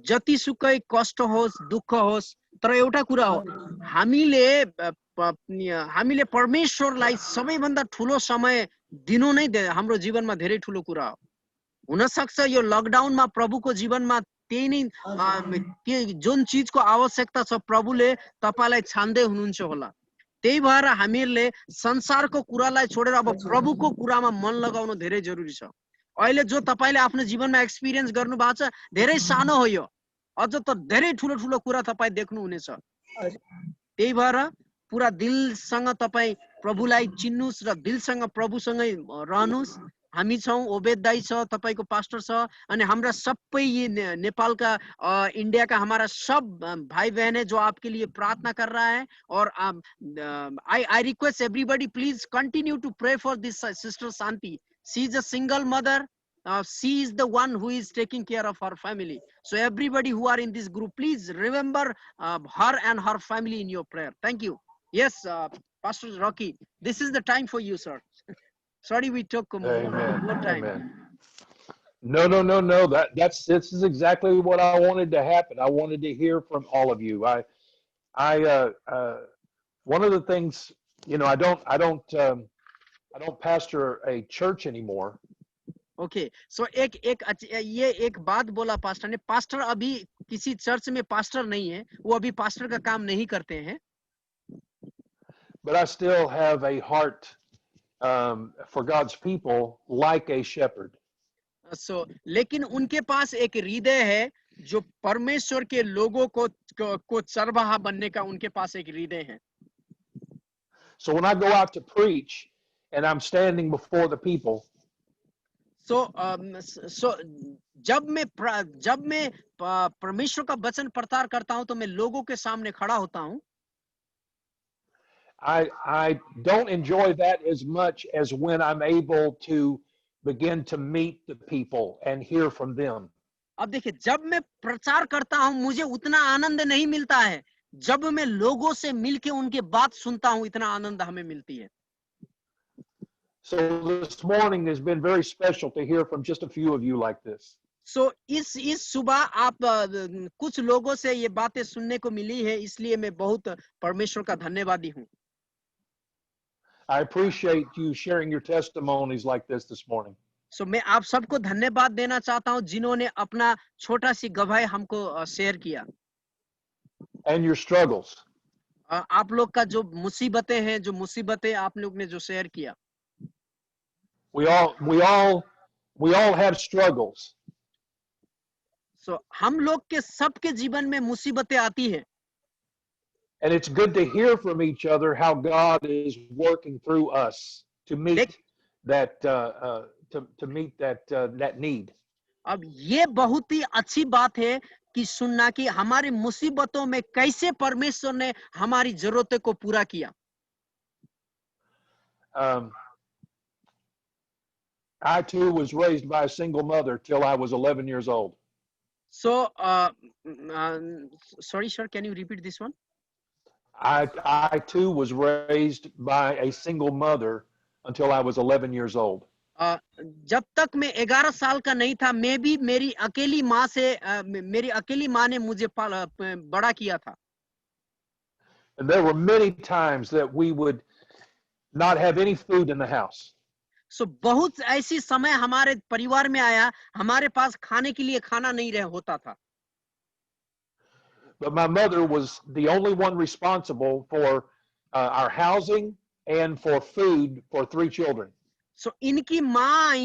जतिसुकै कष्ट होस् दुःख होस् तर एउटा कुरा हो हामीले परमेश्वरलाई सबैभन्दा ठुलो समय दिनु नै हाम्रो जीवनमा धेरै ठुलो कुरा हो. हुन सक्छ यो लकडाउनमा प्रभुको जीवनमा त्यही नै जुन चीजको आवश्यकता छ प्रभुले तपाईलाई छान्दै हुनुहुन्छ होला. त्यही भएर हामीहरूले संसारको कुरालाई छोडेर अब प्रभुको कुरामा मन लगाउनु धेरै जरुरी छ. अहिले जो तपाईले आफ्नो जीवनमा एक्सपिरियन्स गर्नु भएको छ धेरै सानो हो यो, अझ त धेरै ठुलो ठुलो कुरा तपाई देख्नु हुनेछ. त्यही भएर पुरा दिलसँग तपाई प्रभुलाई चिन्नुस् र दिलसँग प्रभुसँगै रहनुस्. हामी छौं, ओबेद दाइ छ, तपाईको पास्टर छ अनि हाम्रा सबै नेपाल का इंडिया का हमारा सब भाई बहन है जो आपके लिए प्रार्थना कर रहा है. और I request everybody please continue to pray for this sister Santi. She is a single mother. She is the one who is taking care of her family. So everybody who are in this group, please remember her and her family in your prayer. Thank you. Yes, Pastor Rocky, this is the time for you, sir. Sorry we took more time. Amen. No. This is exactly what I wanted to happen. I wanted to hear from all of you. One of the things, you know, I don't pastor a church anymore. Okay, so ये एक बात बोला pastor ने, pastor अभी किसी church में pastor नहीं है, वो अभी पास्टर का काम नहीं करते हैं. But I still have a heart for God's people like a shepherd. So, लेकिन उनके पास एक हृदय है जो परमेश्वर के लोगों को चरवाहा बनने का उनके पास एक हृदय है. So when I go out to preach and I'm standing before the people, so जब मैं परमेश्वर का वचन प्रचार करता हूं तो मैं लोगों के सामने खड़ा होता हूं. I don't enjoy that as much as when I'm able to begin to meet the people and hear from them. अब देखिए, जब मैं प्रचार करता हूं मुझे उतना आनंद नहीं मिलता है जब मैं लोगों से मिलके उनके बात सुनता हूं, इतना आनंद हमें मिलती है. So this morning has been very special to hear from just a few of you like this. So इस सुबह आप कुछ लोगों से ये बातें सुनने को मिली है, इसलिए मैं बहुत परमेश्वर का धन्यवादी हूं. I appreciate you sharing your testimonies like this morning. सो मैं आप सबको धन्यवाद देना चाहता हूं जिन्होंने अपना छोटा सी गवाही हमको शेयर किया। and your struggles. आप लोग का जो मुसीबतें हैं, जो मुसीबतें आप लोग ने जो शेयर किया। We all have struggles. सो हम लोग के सबके जीवन में मुसीबतें आती हैं। And it's good to hear from each other how God is working through us to meet that that need. अब ये बहुत ही अच्छी बात है कि सुनना कि हमारी मुसीबतों में कैसे परमेश्वर ने हमारी जरूरतों को पूरा किया। I too was raised by a single mother till I was 11 years old. So, sorry, sir, can you repeat this one? I too was raised by a single mother until I was 11 years old. जब तक मैं 11 साल का नहीं था, मैं भी मेरी अकेली माँ ने मुझे बड़ा किया था। And there were many times that we would not have any food in the house. So बहुत ऐसी समय हमारे परिवार में आया, हमारे पास खाने के लिए खाना नहीं होता था। But my mother was the only one responsible for our housing and for food for 3 children. So इनकी माँ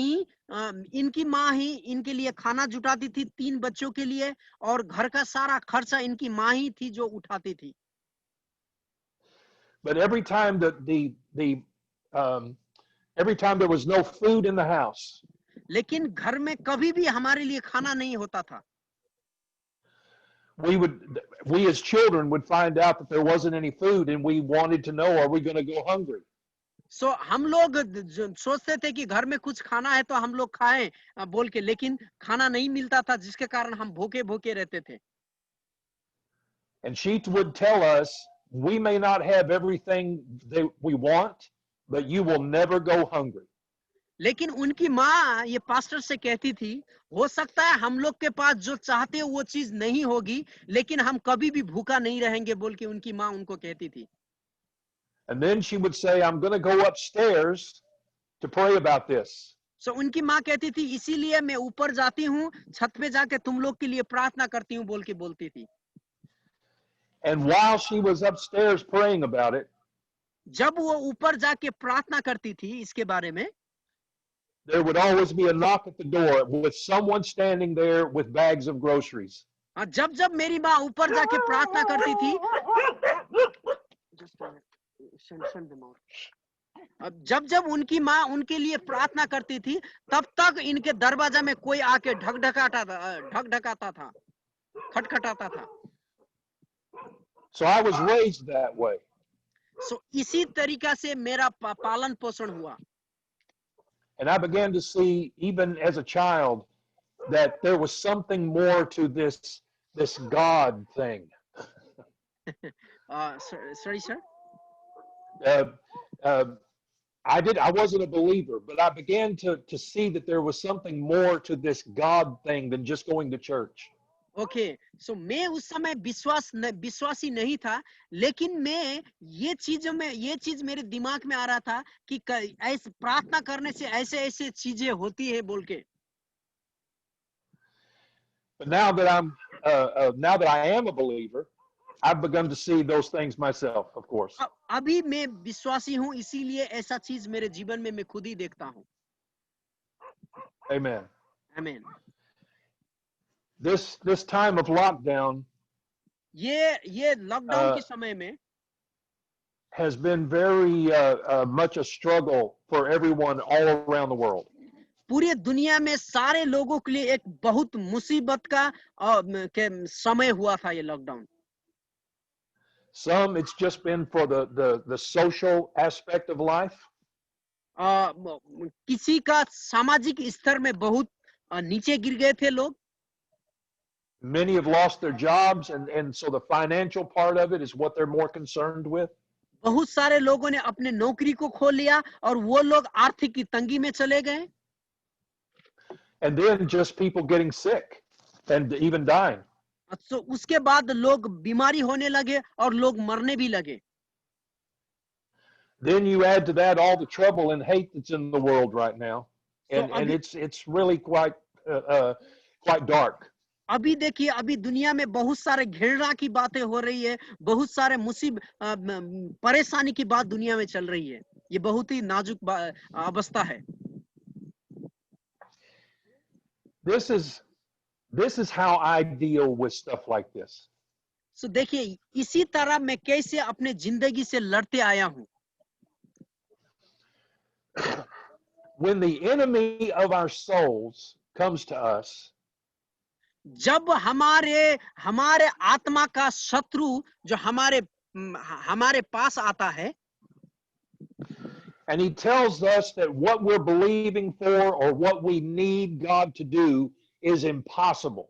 ही इनके लिए खाना जुटाती थी 3 बच्चों के लिए, और घर का सारा खर्चा इनकी माँ ही थी जो उठाती थी। But every time every time there was no food in the house, लेकिन घर में कभी भी हमारे लिए खाना नहीं होता था। we as children would find out that there wasn't any food, and we wanted to know, are we going to go hungry? So हम लोग सोचते थे कि घर में कुछ खाना है तो हम लोग खाएं बोल के, लेकिन खाना नहीं मिलता था जिसके कारण हम भूखे रहते थे। And she would tell us, we may not have everything that we want, but you will never go hungry. लेकिन उनकी माँ ये पास्टर से कहती थी, हो सकता है हम लोग के पास जो चाहते हो वो चीज नहीं होगी, लेकिन हम कभी भी भूखा नहीं रहेंगे बोल के उनकी माँ उनको कहती थी। And then she would say, I'm going to go upstairs to pray about this. So उनकी माँ कहती थी, इसीलिए मैं ऊपर जाती हूँ, छत पे जाके तुम लोग के लिए प्रार्थना करती हूँ बोल के बोलती थी। And while she was upstairs praying about it, जब वो ऊपर जाके प्रार्थना करती थी इसके बारे में, there would always be a knock at the door with someone standing there with bags of groceries. जब मेरी माँ ऊपर जाके प्रार्थना करती थी, जब उनकी माँ उनके लिए प्रार्थना करती थी, तब तक इनके दरवाजा में कोई आके ढकढकाता था, खटखटाता था। So I was raised that way. So इसी तरीका से मेरा पालन पोषण हुआ। And I began to see, even as a child, that there was something more to this God thing. Sorry, sir. I wasn't a believer, but I began to see that there was something more to this God thing than just going to church. Okay, so मैं उस समय विश्वासी नहीं था, लेकिन मैं ये चीज मेरे दिमाग में आ रहा था कि ऐसे प्रार्थना करने से ऐसे चीजें होती है बोल के। But now that I am a believer, I've begun to see those things myself, of course. अभी मैं विश्वासी हूँ, इसीलिए ऐसा चीज मेरे जीवन में मैं खुद ही देखता हूँ। Amen. Amen. This time of lockdown, ये लॉकडाउन के समय में has been very much a struggle for everyone all around the world. पूरी दुनिया में सारे लोगों के लिए एक बहुत मुसीबत का समय हुआ था ये lockdown. Some it's just been for the social aspect of life. किसी का सामाजिक स्तर में बहुत नीचे गिर गए थे लोग। Many have lost their jobs, and so the financial part of it is what they're more concerned with. बहुत सारे लोगों ने अपने नौकरी को खो लिया और वो लोग आर्थिक की तंगी में चले गए। And then just people getting sick and even dying. तो उसके बाद लोग बीमारी होने लगे और लोग मरने भी लगे। Then you add to that all the trouble and hate that's in the world right now. and it's really quite dark. अभी देखिए, अभी दुनिया में बहुत सारे घृणा की बातें हो रही है, बहुत सारे परेशानी की बात दुनिया में चल रही है। ये बहुत ही नाजुक अवस्था है। This is how I deal with stuff like this. So देखिए, इसी तरह मैं कैसे अपने जिंदगी से लड़ते आया हूं। When the enemy of our souls comes to us, जब हमारे आत्मा का शत्रु जो हमारे पास आता है, and he tells us that what we're believing for or what we need God to do is impossible.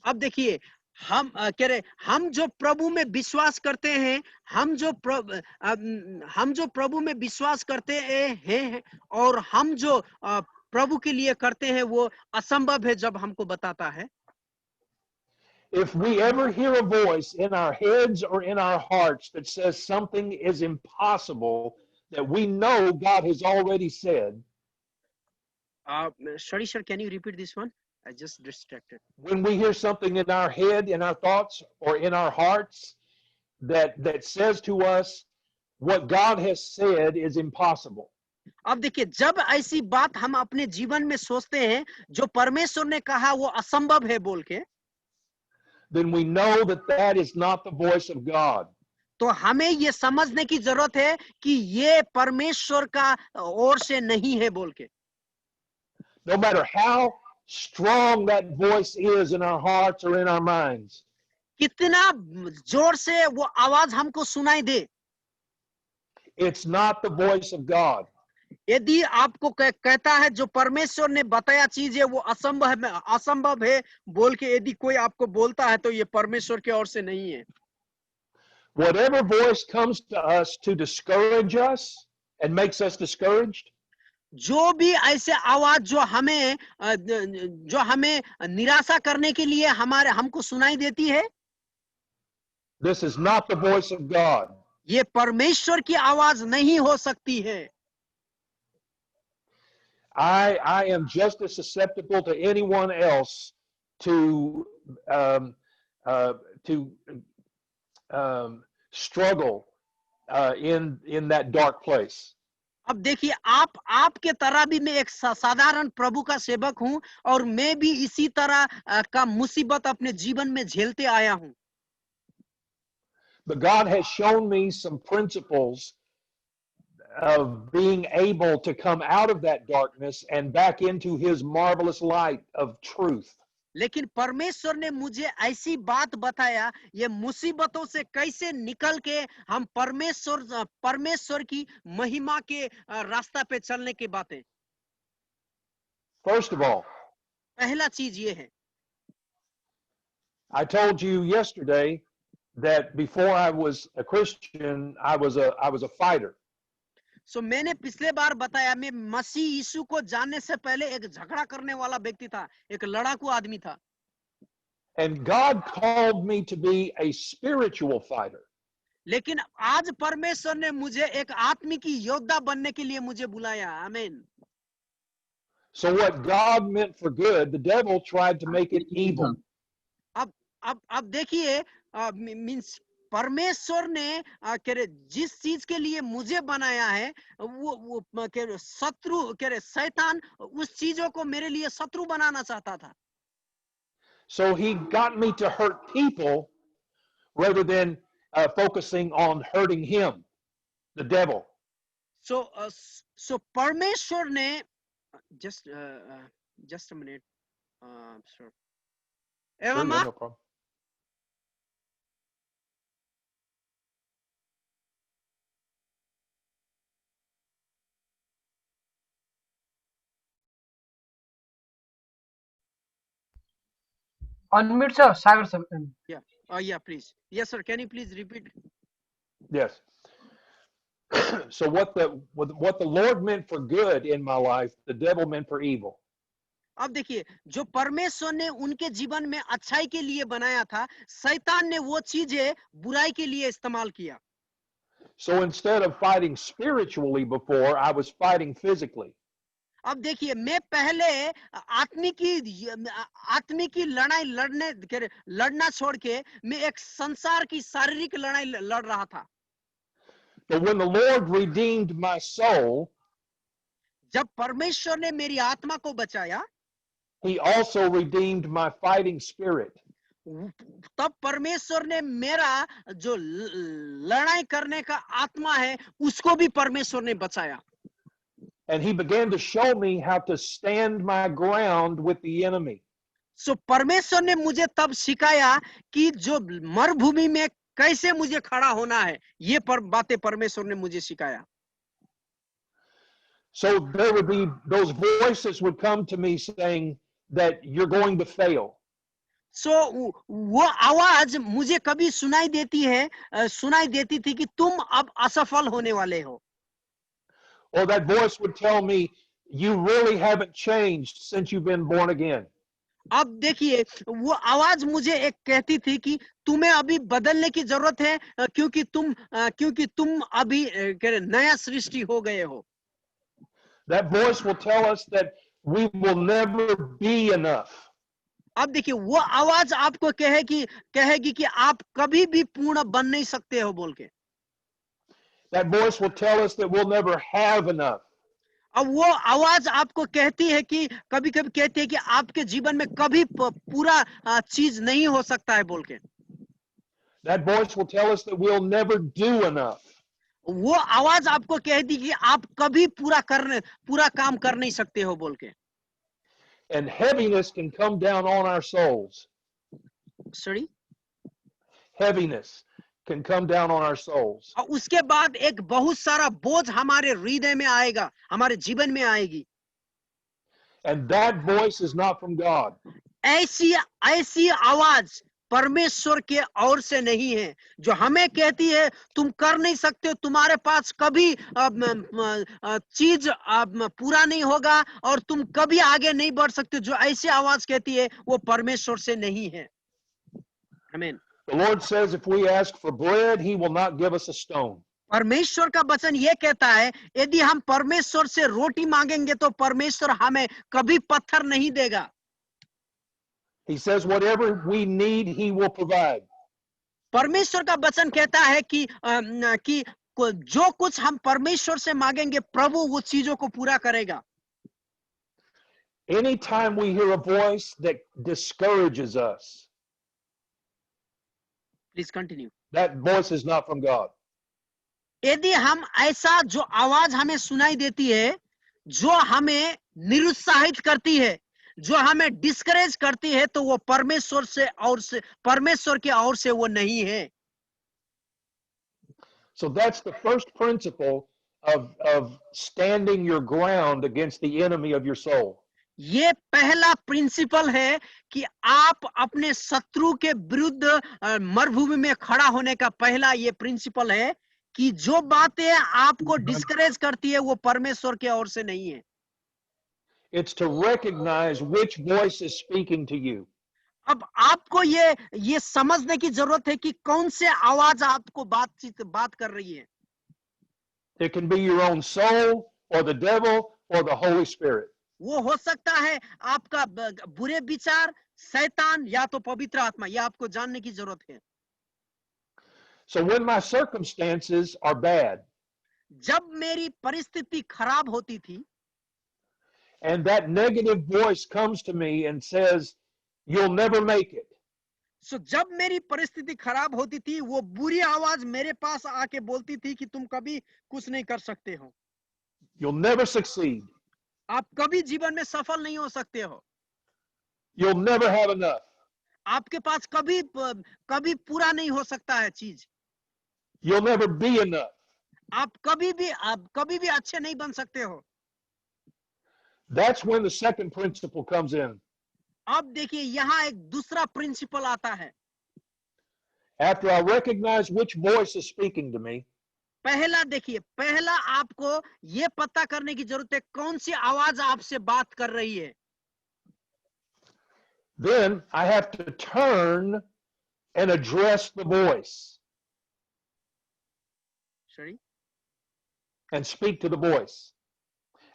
अब देखिए, हम जो प्रभु में विश्वास करते हैं, हम जो प्रभु में विश्वास करते हैं और हम जो प्रभु के लिए करते हैं वो असंभव है जब हमको बताता है। If we ever hear a voice in our heads or in our hearts that says something is impossible that we know God has already said. Sorry sir, can you repeat this one? I just distracted. When we hear something in our head, in our thoughts, or in our hearts that says to us what God has said is impossible. अब देखिए, जब ऐसी बात हम अपने जीवन में सोचते हैं जो परमेश्वर ने कहा वो असंभव है बोल के, then we know that is not the voice of God. तो हमें ये समझने की जरूरत है कि ये परमेश्वर का ओर से नहीं है बोल के। No matter how strong that voice is in our hearts or in our minds. कितना जोर से वो आवाज हमको सुनाई दे, it's not the voice of God. यदि आपको कहता है जो परमेश्वर ने बताया चीज है वो असंभव है बोल के यदि कोई आपको बोलता है तो ये परमेश्वर की ओर से नहीं है। Whatever voice comes to us to discourage us and makes us discouraged, जो भी ऐसे आवाज जो हमें निराशा करने के लिए हमको सुनाई देती है, this is not the voice of God. ये परमेश्वर की आवाज नहीं हो सकती है। I am just as susceptible to anyone else to struggle in that dark place. अब देखिए, आपके तरह भी मैं एक साधारण प्रभु का सेवक हूं और मैं भी इसी तरह का मुसीबत अपने जीवन में झेलते आया हूं। But God has shown me some principles of being able to come out of that darkness and back into his marvelous light of truth. लेकिन परमेश्वर ने मुझे ऐसी बात बताया, ये मुसीबतों से कैसे निकल के हम परमेश्वर की महिमा के रास्ता पे चलने की बातें। First of all, पहला चीज ये है, I told you yesterday that before I was a Christian, I was a fighter. So मैंने पिछले बार बताया, मैं मसीह यीशु को जानने से पहले एक झगड़ा करने वाला व्यक्ति था, एक लड़ाकू आदमी था। And God called me to be a spiritual fighter. लेकिन आज परमेश्वर ने मुझे एक आत्मिकी योद्धा बनने के लिए मुझे बुलाया। आमीन। So what God meant for good, the devil tried to make it evil. अब देखिए, मींस परमेश्वर ने जिस चीज के लिए मुझे बनाया है वो शैतान उस चीजों को मेरे लिए शत्रु बनाना चाहता था। So he got me to hurt people rather than focusing on hurting him, the devil. So परमेश्वर ने just a minute, sure. Sure, no problem. Unmute sir, Sagar sir. Yeah. Yeah, please. Yes, sir. Can you please repeat? Yes. So what the Lord meant for good in my life, the devil meant for evil. अब देखिए, जो परमेश्वर ने उनके जीवन में अच्छाई के लिए बनाया था, शैतान ने वो चीजें बुराई के लिए इस्तेमाल किया। So instead of fighting spiritually before, I was fighting physically. अब देखिए, मैं पहले आत्मिकी लड़ाई लड़ना छोड़ के मैं एक संसार की शारीरिक लड़ाई लड़ रहा था। But when the Lord redeemed my soul, जब परमेश्वर ने मेरी आत्मा को बचाया, He also redeemed my fighting spirit. तब परमेश्वर ने मेरा जो लड़ाई करने का आत्मा है उसको भी परमेश्वर ने बचाया। And He began to show me how to stand my ground with the enemy. सो परमेश्वर ने मुझे तब सिखाया कि जो मरुभूमि में कैसे मुझे खड़ा होना है, ये बातें परमेश्वर ने मुझे सिखाया। So there would be, those voices would come to me saying that you're going to fail. सो वो आवाज मुझे कभी सुनाई देती थी कि तुम अब असफल होने वाले हो। Or that voice would tell me, you really haven't changed since you've been born again. अब देखिए, वो आवाज मुझे एक कहती थी कि तुम्हें अभी बदलने की जरूरत है, क्योंकि तुम अभी नया सृष्टि हो गए हो। That voice will tell us that we will never be enough. अब देखिए, वो आवाज आपको कहेगी कि आप कभी भी पूर्ण बन नहीं सकते हो बोल के। That voice will tell us that we'll never have enough. अब वो आवाज आपको कहती है कि कभी कहती है कि आपके जीवन में कभी पूरा चीज नहीं हो सकता है बोल के। That voice will tell us that we'll never do enough. वो आवाज आपको कह दी कि आप कभी पूरा काम कर नहीं सकते हो बोल के। And heaviness can come down on our souls. Sorry? Heaviness can come down on our souls. और उसके बाद एक बहुत सारा बोझ हमारे हृदय में आएगा, हमारे जीवन में आएगी। And that voice is not from God. ऐसी आवाज परमेश्वर के ओर से नहीं है, जो हमें कहती है तुम कर नहीं सकते हो, तुम्हारे पास कभी चीज पूरा नहीं होगा और तुम कभी आगे नहीं बढ़ सकते। जो ऐसी आवाज कहती है वो परमेश्वर से नहीं है। आमीन। The Lord says if we ask for bread, He will not give us a stone. परमेश्वर का वचन ये कहता है, यदि हम परमेश्वर से रोटी मांगेंगे तो परमेश्वर हमें कभी पत्थर नहीं देगा। He says whatever we need, He will provide. परमेश्वर का वचन कहता है कि जो कुछ हम परमेश्वर से मांगेंगे प्रभु वो चीजों को पूरा करेगा। Anytime we hear a voice that discourages us, Please continue. that voice is not from God. यदि हम ऐसा जो आवाज हमें सुनाई देती है, जो हमें निरुत्साहित करती है, जो हमें डिस्करेज करती है, तो वो परमेश्वर के ओर से वो नहीं है। So that's the first principle of standing your ground against the enemy of your soul. ये पहला प्रिंसिपल है कि आप अपने शत्रु के विरुद्ध मरुभूमि में खड़ा होने का पहला ये प्रिंसिपल है कि जो बातें आपको डिस्करेज करती है वो परमेश्वर के ओर से नहीं है। It's to recognize which voice is speaking to you. अब आपको ये समझने की जरूरत है कि कौन से आवाज आपको बात कर रही है। It can be your own soul or the devil or the Holy Spirit. वो हो सकता है आपका बुरे विचार, शैतान या तो पवित्र आत्मा, ये आपको जानने की जरूरत है। So when my circumstances are bad, जब मेरी परिस्थिति खराब होती थी, and that negative voice comes to me and says, you'll never make it. So जब मेरी परिस्थिति खराब होती थी, वो बुरी आवाज मेरे पास आके बोलती थी कि तुम कभी कुछ नहीं कर सकते हो। You'll never succeed. आप कभी जीवन में सफल नहीं हो सकते हो। You'll never have enough. आपके पास कभी पूरा नहीं हो सकता है चीज। You'll never be enough. आप कभी भी अच्छे नहीं बन सकते हो। That's when the second principle comes in. अब देखिए, यहाँ एक दूसरा प्रिंसिपल आता है। After I recognize which voice is speaking to me, पहला आपको ये पता करने की जरूरत है कौन सी आवाज आपसे बात कर रही है। then I have to turn and address the voice. Sorry? And speak to the voice.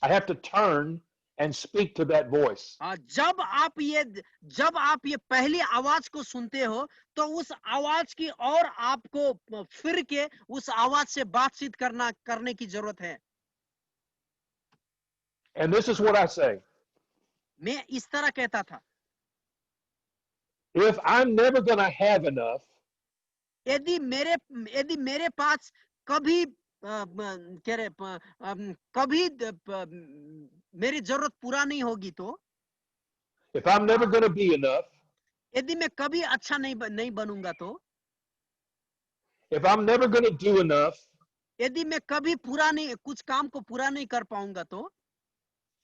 I have to turn and speak to that voice. जब आप ये पहली आवाज को सुनते हो तो उस आवाज की और आपको फिर के उस आवाज से बातचीत करने की जरूरत है। And this is what I say. मैं इस तरह कहता था, If I'm never going to have enough, यदि मेरे पास कभी कभी मेरी जरूरत पूरा नहीं होगी तो, if I'm never going to be enough, यदि मैं कभी अच्छा नहीं बनूंगा तो, if I'm never going to do enough, यदि मैं कभी कुछ काम को पूरा नहीं कर पाऊंगा तो,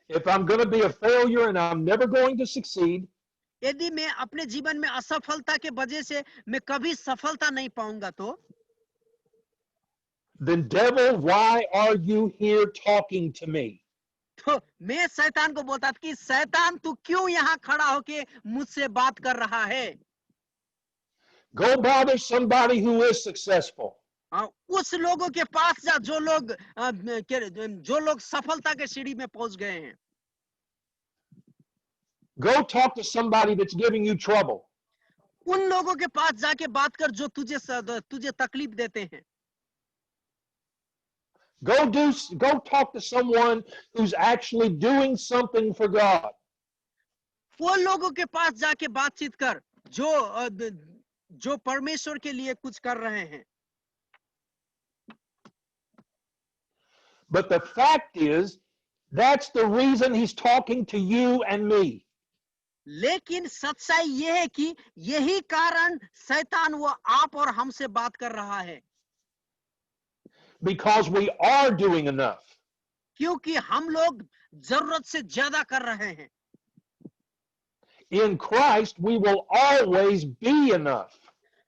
if I'm going to be a failure and I'm never going to succeed, यदि मैं अपने जीवन में असफलता के वजह से मैं कभी सफलता नहीं पाऊंगा तो, then devil, why are you here talking to me? तो मैं शैतान को बोलता कि शैतान तू क्यों यहाँ खड़ा होके मुझसे बात कर रहा है? Go bother somebody who is successful. उस लोगों के पास जा जो लोग सफलता के सीढ़ी में पहुंच गए हैं। Go talk to somebody that's giving you trouble. उन लोगों के पास जाके बात कर जो तुझे तकलीफ देते हैं। Go talk to someone who's actually doing something for God. वो लोगों के पास जाके बातचीत कर जो परमेश्वर के लिए कुछ कर रहे हैं। But the fact is, that's the reason he's talking to you and me. लेकिन सच्चाई ये है कि यही कारण शैतान वो आप और हमसे बात कर रहा है। Because we are doing enough. क्योंकि हम लोग जरूरत से ज्यादा कर रहे हैं। In Christ, we will always be enough.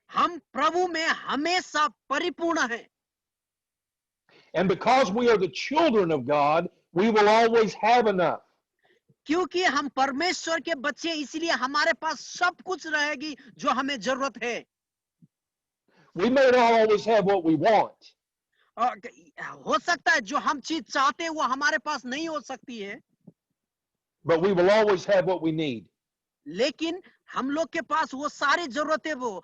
हम प्रभु में हमेशा परिपूर्ण हैं। And because we are the children of God, we will always have enough. क्योंकि हम परमेश्वर के बच्चे इसलिए हमारे पास सब कुछ रहेगी जो हमें जरूरत है। We may not always have what we want. हो सकता है जो हम चीज चाहते हैं वो हमारे पास नहीं हो सकती है। But we will always have what we need. लेकिन हम लोग के पास वो सारी जरूरतें वो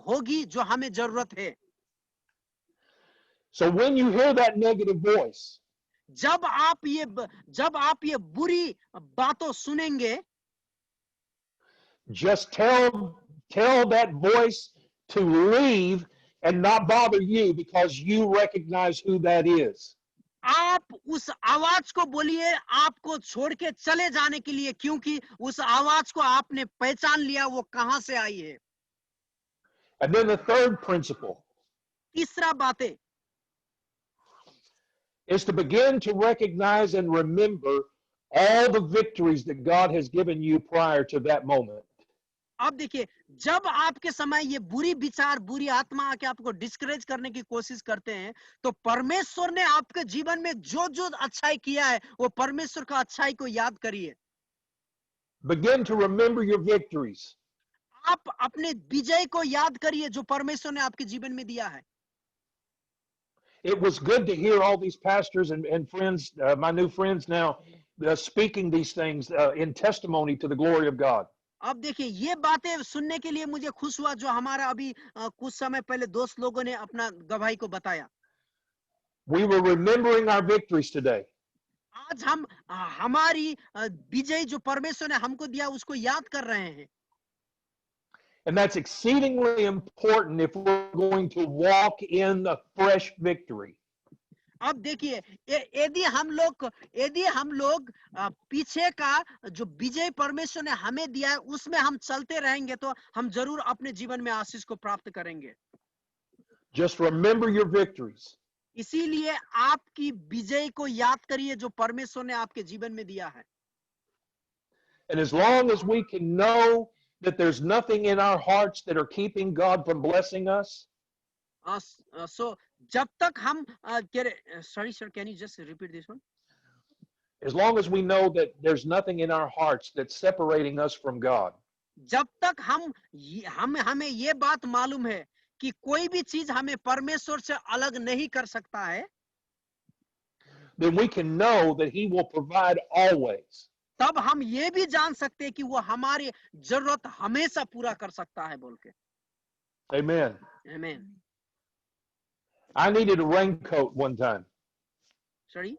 होगी जो हमें जरूरत है। So when you hear that negative voice, जब आप ये बुरी बातों सुनेंगे, just tell that voice to leave and not bother you because you recognize who that is. आप उस आवाज को बोलिए आपको छोड़ के चले जाने के लिए, क्योंकि उस आवाज को आपने पहचान लिया वो कहां से आई है। And then the third principle तीसरा बात है is to begin to recognize and remember all the victories that God has given you prior to that moment. अब देखिए, जब आपके समय ये बुरी विचार, बुरी आत्मा आके आपको डिस्करेज करने की कोशिश करते हैं, तो परमेश्वर ने आपके जीवन में जो जो अच्छाई किया है वो परमेश्वर का अच्छाई को याद करिए। Begin to remember your victories. आप अपने विजय को याद करिए जो परमेश्वर ने आपके जीवन में दिया है। It was good to hear all these pastors and friends, my new friends now, speaking these things in testimony to the glory of God. अब देखिए, ये बातें सुनने के लिए मुझे खुश हुआ जो हमारा अभी कुछ समय पहले दोस्त लोगों ने अपना गवाही को बताया। We were remembering our victories today. आज हम हमारी विजय जो परमेश्वर ने हमको दिया उसको याद कर रहे हैं। And that's exceedingly important if we're going to walk in a fresh victory. अब देखिए, यदि हम लोग पीछे का जो विजय परमेश्वर ने हमें दिया है उसमें हम चलते रहेंगे तो हम जरूर अपने जीवन में आशीष को प्राप्त करेंगे। Just remember your victories. इसीलिए आपकी विजय को याद करिए जो परमेश्वर ने आपके जीवन में दिया है। And as long as we can know that there's nothing in our hearts that are keeping God from blessing us. So जब तक हम sorry sir, can you just repeat this one? As long as we know that there's nothing in our hearts that's separating us from God. जब तक हमें ये बात मालूम है कि कोई भी चीज हमें परमेश्वर से अलग नहीं कर सकता है, then we can know that He will provide always. तब हम ये भी जान सकते हैं कि वो हमारी जरूरत हमेशा पूरा कर सकता है बोल के। Amen. Amen. I needed a raincoat one time. Sorry?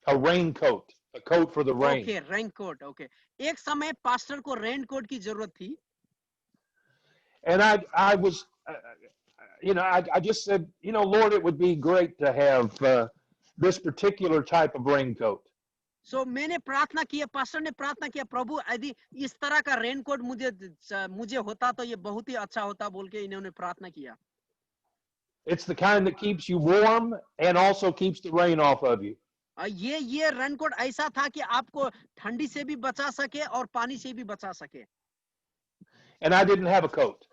A raincoat. A coat for the rain. Okay, raincoat. Okay. एक समय पास्टर को रेनकोट की जरूरत थी। And I was, I just said, Lord, it would be great to have this particular type of raincoat. So मैंने प्रार्थना किया, pastor ने प्रार्थना किया, प्रभु यदि इस तरह का रेनकोट मुझे होता तो ये बहुत ही अच्छा होता बोल के इन्होंने प्रार्थना किया। It's the kind that keeps you warm and also keeps the rain off of you. ये रेनकोट ऐसा था कि आपको ठंडी से भी बचा सके और पानी से भी बचा सके। And I didn't have a coat.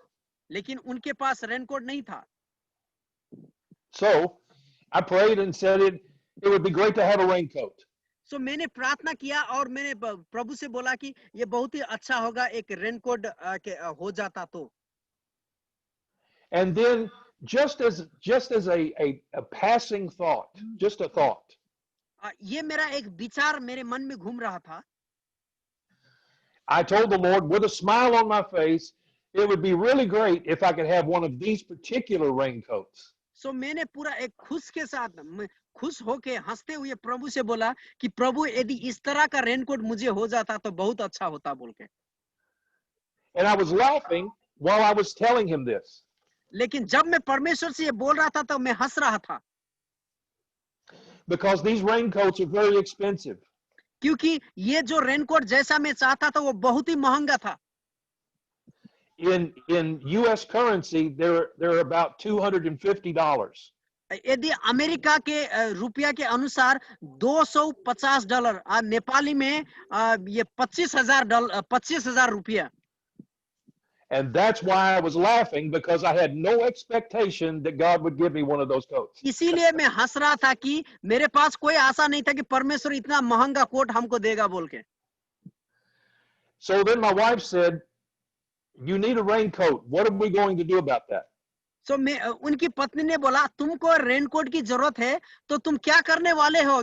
लेकिन उनके पास रेनकोट नहीं था। So I prayed and said it would be great to have a raincoat. So मैंने प्रार्थना किया और मैंने प्रभु से बोला कि ये बहुत ही अच्छा होगा एक रेनकोट हो जाता तो। And then just as a passing thought, just a thought. ये मेरा एक विचार मेरे मन में घूम रहा था। I told the Lord with a smile on my face, it would be really great if I could have one of these particular raincoats. So मैंने पूरा एक खुश होके हंसते हुए प्रभु से बोला कि प्रभु यदि इस तरह का रेनकोट मुझे हो जाता तो बहुत अच्छा होता बोल के। And I was laughing while I was telling him this. लेकिन जब मैं परमेश्वर से ये बोल रहा था तो मैं हंस रहा था। Because these raincoats are very expensive. क्योंकि ये जो रेनकोट जैसा मैं चाहता था वो बहुत ही महंगा था। In U.S. currency, they're about $250. यदि अमेरिका के रुपया के अनुसार $250, नेपाली में ये $25,000 रुपया। And that's why I was laughing, because I had no expectation that God would give me one of those coats. इसीलिए मैं हंस रहा था कि मेरे पास कोई आशा नहीं था कि परमेश्वर इतना महंगा कोट हमको देगा बोल के। So then my wife said, "You need a raincoat. What are we going to do about that?" So उनकी पत्नी ने बोला तुमको रेनकोट की जरूरत है तो तुम क्या करने वाले हो,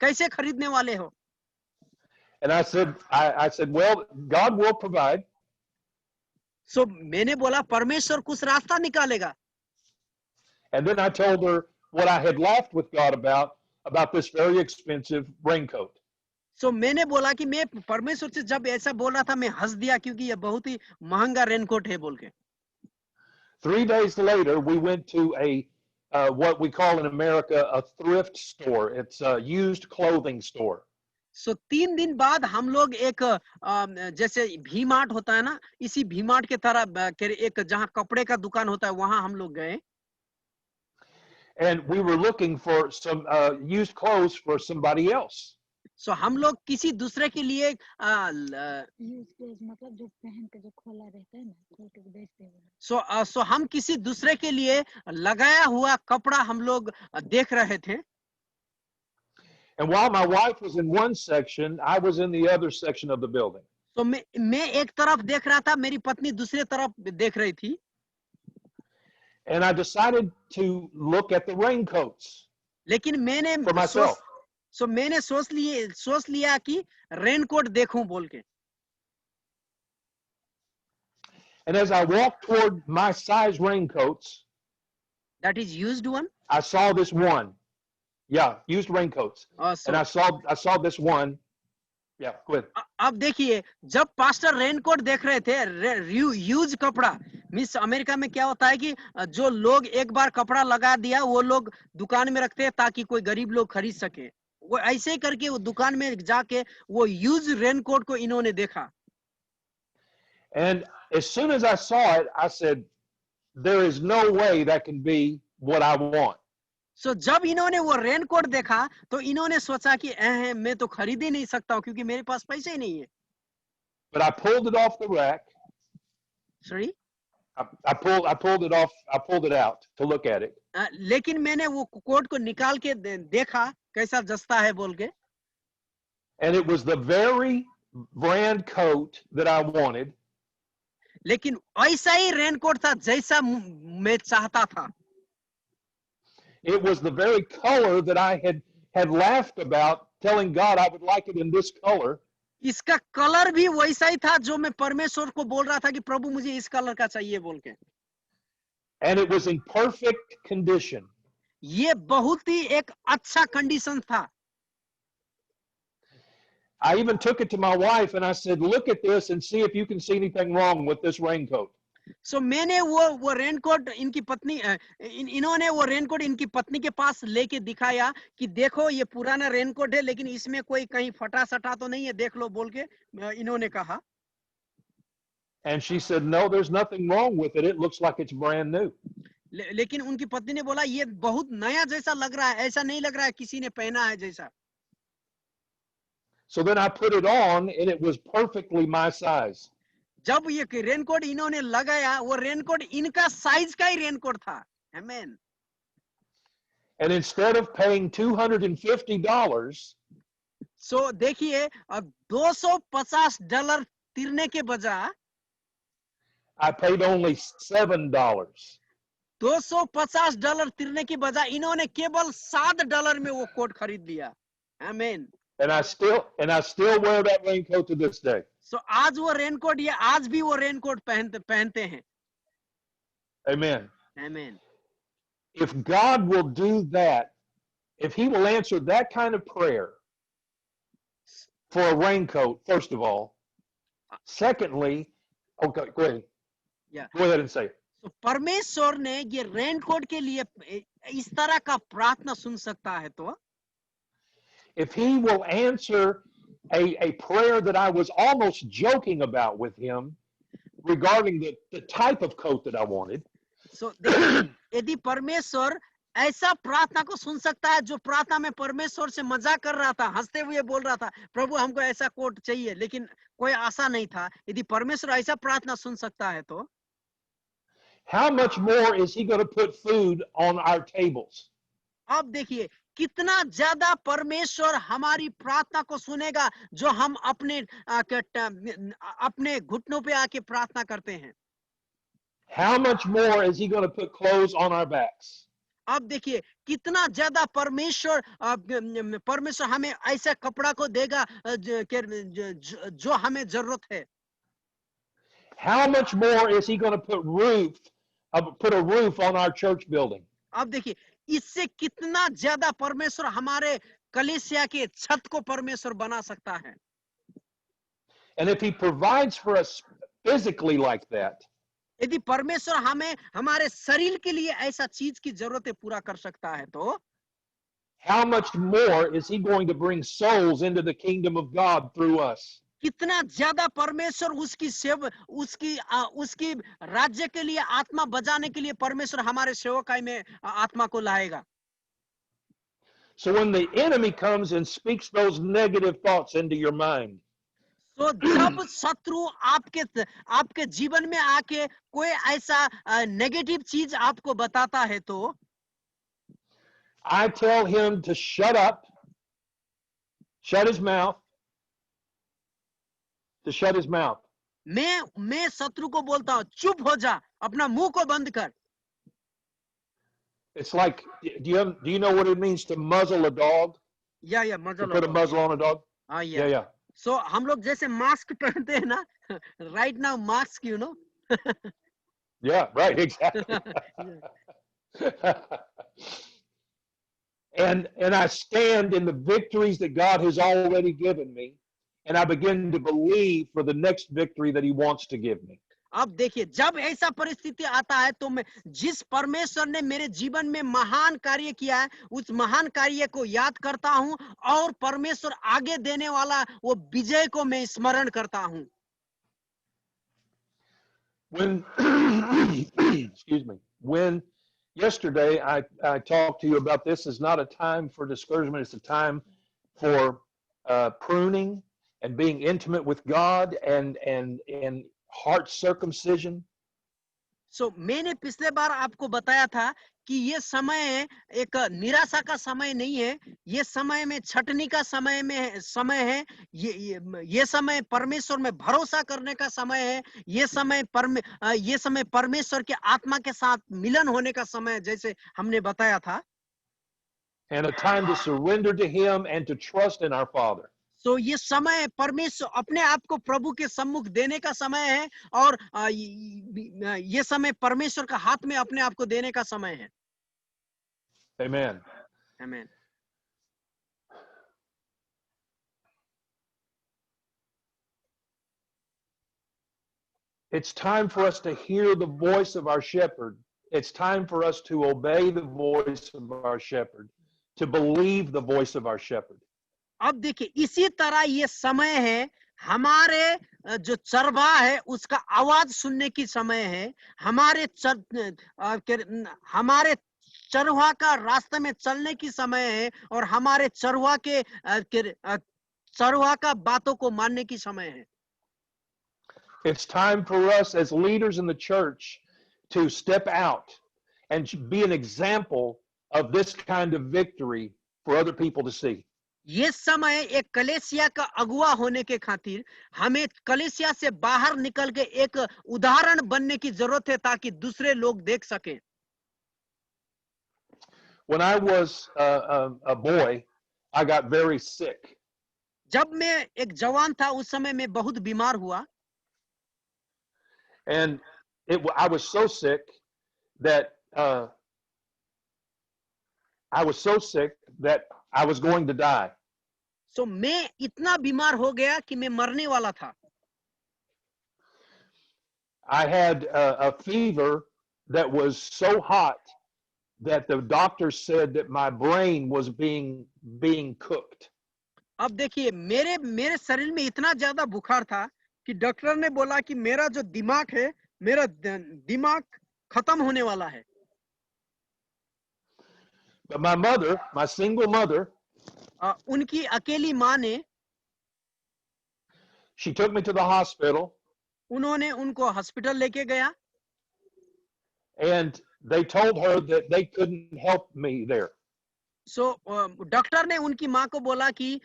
कैसे खरीदने वाले हो? And I said, "Well, God will provide." So मैंने बोला परमेश्वर कुछ रास्ता निकालेगा। And then I told her what I had laughed with God about this very expensive raincoat. So मैंने बोला कि मैं परमेश्वर से जब ऐसा बोल रहा था मैं हंस दिया क्योंकि ये बहुत ही महंगा रेनकोट है बोल के। 3 days later, we went to what we call in America a thrift store. It's a used clothing store. So 3 दिन बाद हम लोग एक जैसे भी मार्ट होता है ना, इसी भी मार्ट के तरह एक जहाँ कपड़े का दुकान होता है वहां हम लोग गए। And we were looking for some used clothes for somebody else. So हम लोग किसी दूसरे के लिए मतलब जो पहन के जो खोला रहता है ना, खोल के बेचते हैं। So हम किसी दूसरे के लिए लगाया हुआ कपड़ा हम लोग देख रहे थे। And while my wife was in one section, I was in the other section of the building. So मैं एक तरफ देख रहा था, मेरी पत्नी दूसरे तरफ देख रही थी। And I decided to look at the raincoats. लेकिन मैंने for myself. मैंने सोच लिया कि रेनकोट देखूं बोल के। And as I walked toward my size raincoats, that is used one, I saw this one. Yeah, used raincoats. And I saw this one. Yeah, go ahead. अब देखिए जब पास्टर रेनकोट देख रहे थे यूज कपड़ा, मिस अमेरिका में क्या होता है कि जो लोग एक बार कपड़ा लगा दिया वो लोग दुकान में रखते हैं ताकि कोई गरीब लोग खरीद सके। वो ऐसे ही करके वो दुकान में जाके वो यूज रेनकोट को इन्होंने देखा। And as soon as I saw it, I said, "There is no way that can be what I want." So जब इन्होंने वो रेनकोट देखा तो इन्होंने सोचा कि मैं तो खरीद ही नहीं सकता हूँ क्योंकि मेरे पास पैसे ही नहीं है। But I pulled it off the rack. Sorry? I pulled it off. I pulled it out to look at it. लेकिन मैंने वो कोट को निकाल के देखा कैसा जचता है बोल के। And it was the very brand coat that I wanted. लेकिन ऐसा ही रेनकोट था जैसा मैं चाहता था। It was the very color that I had laughed about, telling God I would like it in this color. इसका कलर भी वैसा ही था जो मैं परमेश्वर को बोल रहा था कि प्रभु मुझे इस कलर का चाहिए बोल के। And it was in perfect condition. ये बहुत ही एक अच्छा कंडीशन था। I even took it to my wife and I said, look at this and see if you can see anything wrong with this raincoat. So मैंने वो raincoat इनकी पत्नी इन्होंने वो रेनकोट इनकी पत्नी के पास लेके दिखाया कि देखो ये पुराना रेनकोट है लेकिन इसमें कोई कहीं फटा सटा तो नहीं है, देख लो बोल के इन्होंने कहा। And she said, no, there's nothing wrong with it. It looks like it's brand new. लेकिन उनकी पत्नी ने बोला ये बहुत नया जैसा लग रहा है, ऐसा नहीं लग रहा है किसी ने पहना है जैसा। So then I put it on and it was perfectly my size. जब ये रेनकोट इन्होंने लगाया वो रेनकोट इनका साइज का ही रेनकोट था। आमेन। And instead of paying $250, so देखिए अब $250 तिरने के बजाय I paid only $7. $250 तिरने की बजाय इन्होंने केवल $7 में वो कोट खरीद लिया। आमेन। And I still wear that raincoat to this day. So आज वो रेनकोट ये आज भी वो रेनकोट पहनते हैं। Amen. Amen. If God will do that, if he will answer that kind of prayer for a raincoat, first of all, secondly, okay, go ahead. Yeah. Go ahead and say it. So परमेश्वर ने ये raincoat के लिए इस तरह का प्रार्थना सुन सकता है तो if he will answer a prayer that I was almost joking about with him regarding the type of coat that I wanted. So यदि परमेश्वर ऐसा प्रार्थना को सुन सकता है जो प्रार्थना में परमेश्वर से मजाक कर रहा था, हंसते हुए बोल रहा था प्रभु हमको ऐसा कोट चाहिए, लेकिन कोई आशा नहीं था, यदि परमेश्वर ऐसा प्रार्थना सुन सकता है तो how much more is he going to put food on our tables? अब देखिए कितना ज्यादा परमेश्वर हमारी प्रार्थना को सुनेगा जो हम अपने घुटनों पे आके प्रार्थना करते हैं। How much more is he going to put clothes on our backs? अब देखिए कितना ज्यादा परमेश्वर हमें ऐसा कपड़ा को देगा जो हमें जरूरत है। How much more is he going to put a roof on our church building? अब देखिए इससे कितना ज्यादा परमेश्वर हमारे कलीसिया के छत को परमेश्वर बना सकता है। And if he provides for us physically like that, यदि परमेश्वर हमें हमारे शरीर के लिए ऐसा चीज की जरूरतें पूरा कर सकता है तो how much more is he going to bring souls into the kingdom of God through us? कितना ज्यादा परमेश्वर उसकी राज्य के लिए आत्मा बचाने के लिए परमेश्वर हमारे सेवकाई में आत्मा को लाएगा। So when the enemy comes and speaks those negative thoughts into your mind, तो जब शत्रु आपके जीवन में आके कोई ऐसा नेगेटिव चीज आपको बताता है तो I tell him to shut up, shut his mouth, to shut his mouth. मैं शत्रु को बोलता हूँ चुप हो जा, अपना मुंह को बंद कर। It's like, do you know what it means to muzzle a dog? Yeah, muzzle. To put a muzzle on a dog? Yeah. So हम लोग जैसे मास्क पहनते हैं ना, right now mask, you know. Yeah, right, exactly. And I stand in the victories that God has already given me, and I begin to believe for the next victory that he wants to give me. अब देखिए जब ऐसा परिस्थिति आता है तो मैं जिस परमेश्वर ने मेरे जीवन में महान कार्य किया है उस महान कार्य को याद करता हूं और परमेश्वर आगे देने वाला वो विजय को मैं स्मरण करता हूं। When excuse me, when yesterday I talked to you about this is not a time for discouragement, it's a time for pruning and being intimate with God and heart circumcision. So मैंने पिछले बार आपको बताया था कि ये समय एक निराशा का समय नहीं है, ये समय में छटनी का समय है, ये समय परमेश्वर में भरोसा करने का समय है, ये समय परमेश्वर के आत्मा के साथ मिलन होने का समय है जैसे हमने बताया था। And a time to surrender to him and to trust in our Father. तो ये समय परमेश्वर अपने आप को प्रभु के सम्मुख देने का समय है, और ये समय परमेश्वर का हाथ में अपने आप को देने का समय है। Amen. आमीन। It's time for us to hear the voice of our shepherd. It's time for us to obey the voice of our shepherd, to believe the voice of our shepherd. अब देखिए, इसी तरह ये समय है, हमारे जो चरवाहा है उसका आवाज सुनने की समय है, हमारे चरवाहा का रास्ते में चलने की समय है, और हमारे चरवाहा का बातों को मानने की समय है। It's time for us as leaders in the church to step out and be an example of this kind of victory for other people to see. ये समय एक कलेसिया का अगुवा होने के खातिर हमें कलेसिया से बाहर निकल के एक उदाहरण बनने की जरूरत है, ताकि दूसरे लोग देख सकें। When I was a boy, I got very sick. जब मैं एक जवान था उस समय मैं बहुत बीमार हुआ, And I was so sick that I was going to die. तो मैं इतना बीमार हो गया कि मैं मरने वाला था। I had a fever that was so hot that the doctor said that my brain was being cooked. अब देखिए, मेरे शरीर में इतना ज्यादा बुखार था कि डॉक्टर ने बोला कि मेरा जो दिमाग है, मेरा दिमाग खत्म होने वाला है। But my mother, my single mother, उनकी अकेली माँ ने, she took me to the hospital. उन्होंने उनको हॉस्पिटल लेके गया, and they told her that they couldn't help me there. So doctor ने उनकी माँ को बोला कि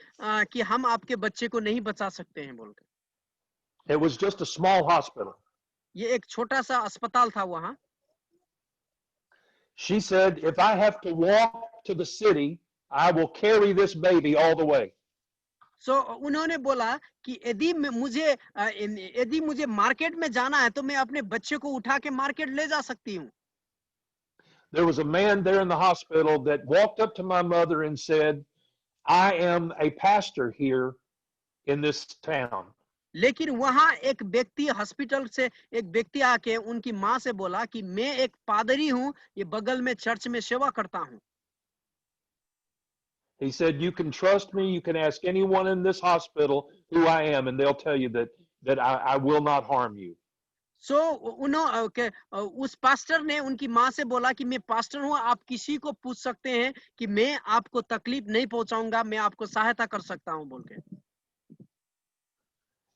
हम आपके बच्चे को नहीं बचा सकते हैं बोलकर। It was just a small hospital. ये एक छोटा सा अस्पताल था वहाँ। She said, if I have to walk to the city, I will carry this baby all the way. सो उन्होंने बोला कि यदि मुझे मार्केट में जाना है तो मैं अपने बच्चे को उठा के मार्केट ले जा सकती हूँ। There was a man there in the hospital that walked up to my mother and said, I am a pastor here in this town. लेकिन वहाँ एक व्यक्ति हॉस्पिटल से एक व्यक्ति आके उनकी माँ से बोला कि मैं एक पादरी हूँ, ये बगल में चर्च में सेवा करता हूँ। He said, you can trust me, you can ask anyone in this hospital who I am, and they'll tell you that I will not harm you. सो उस पास्टर ने उनकी माँ से बोला कि मैं पास्टर हूँ, आप किसी को पूछ सकते हैं कि मैं आपको तकलीफ नहीं पहुंचाऊंगा, मैं आपको सहायता कर सकता हूँ बोल के।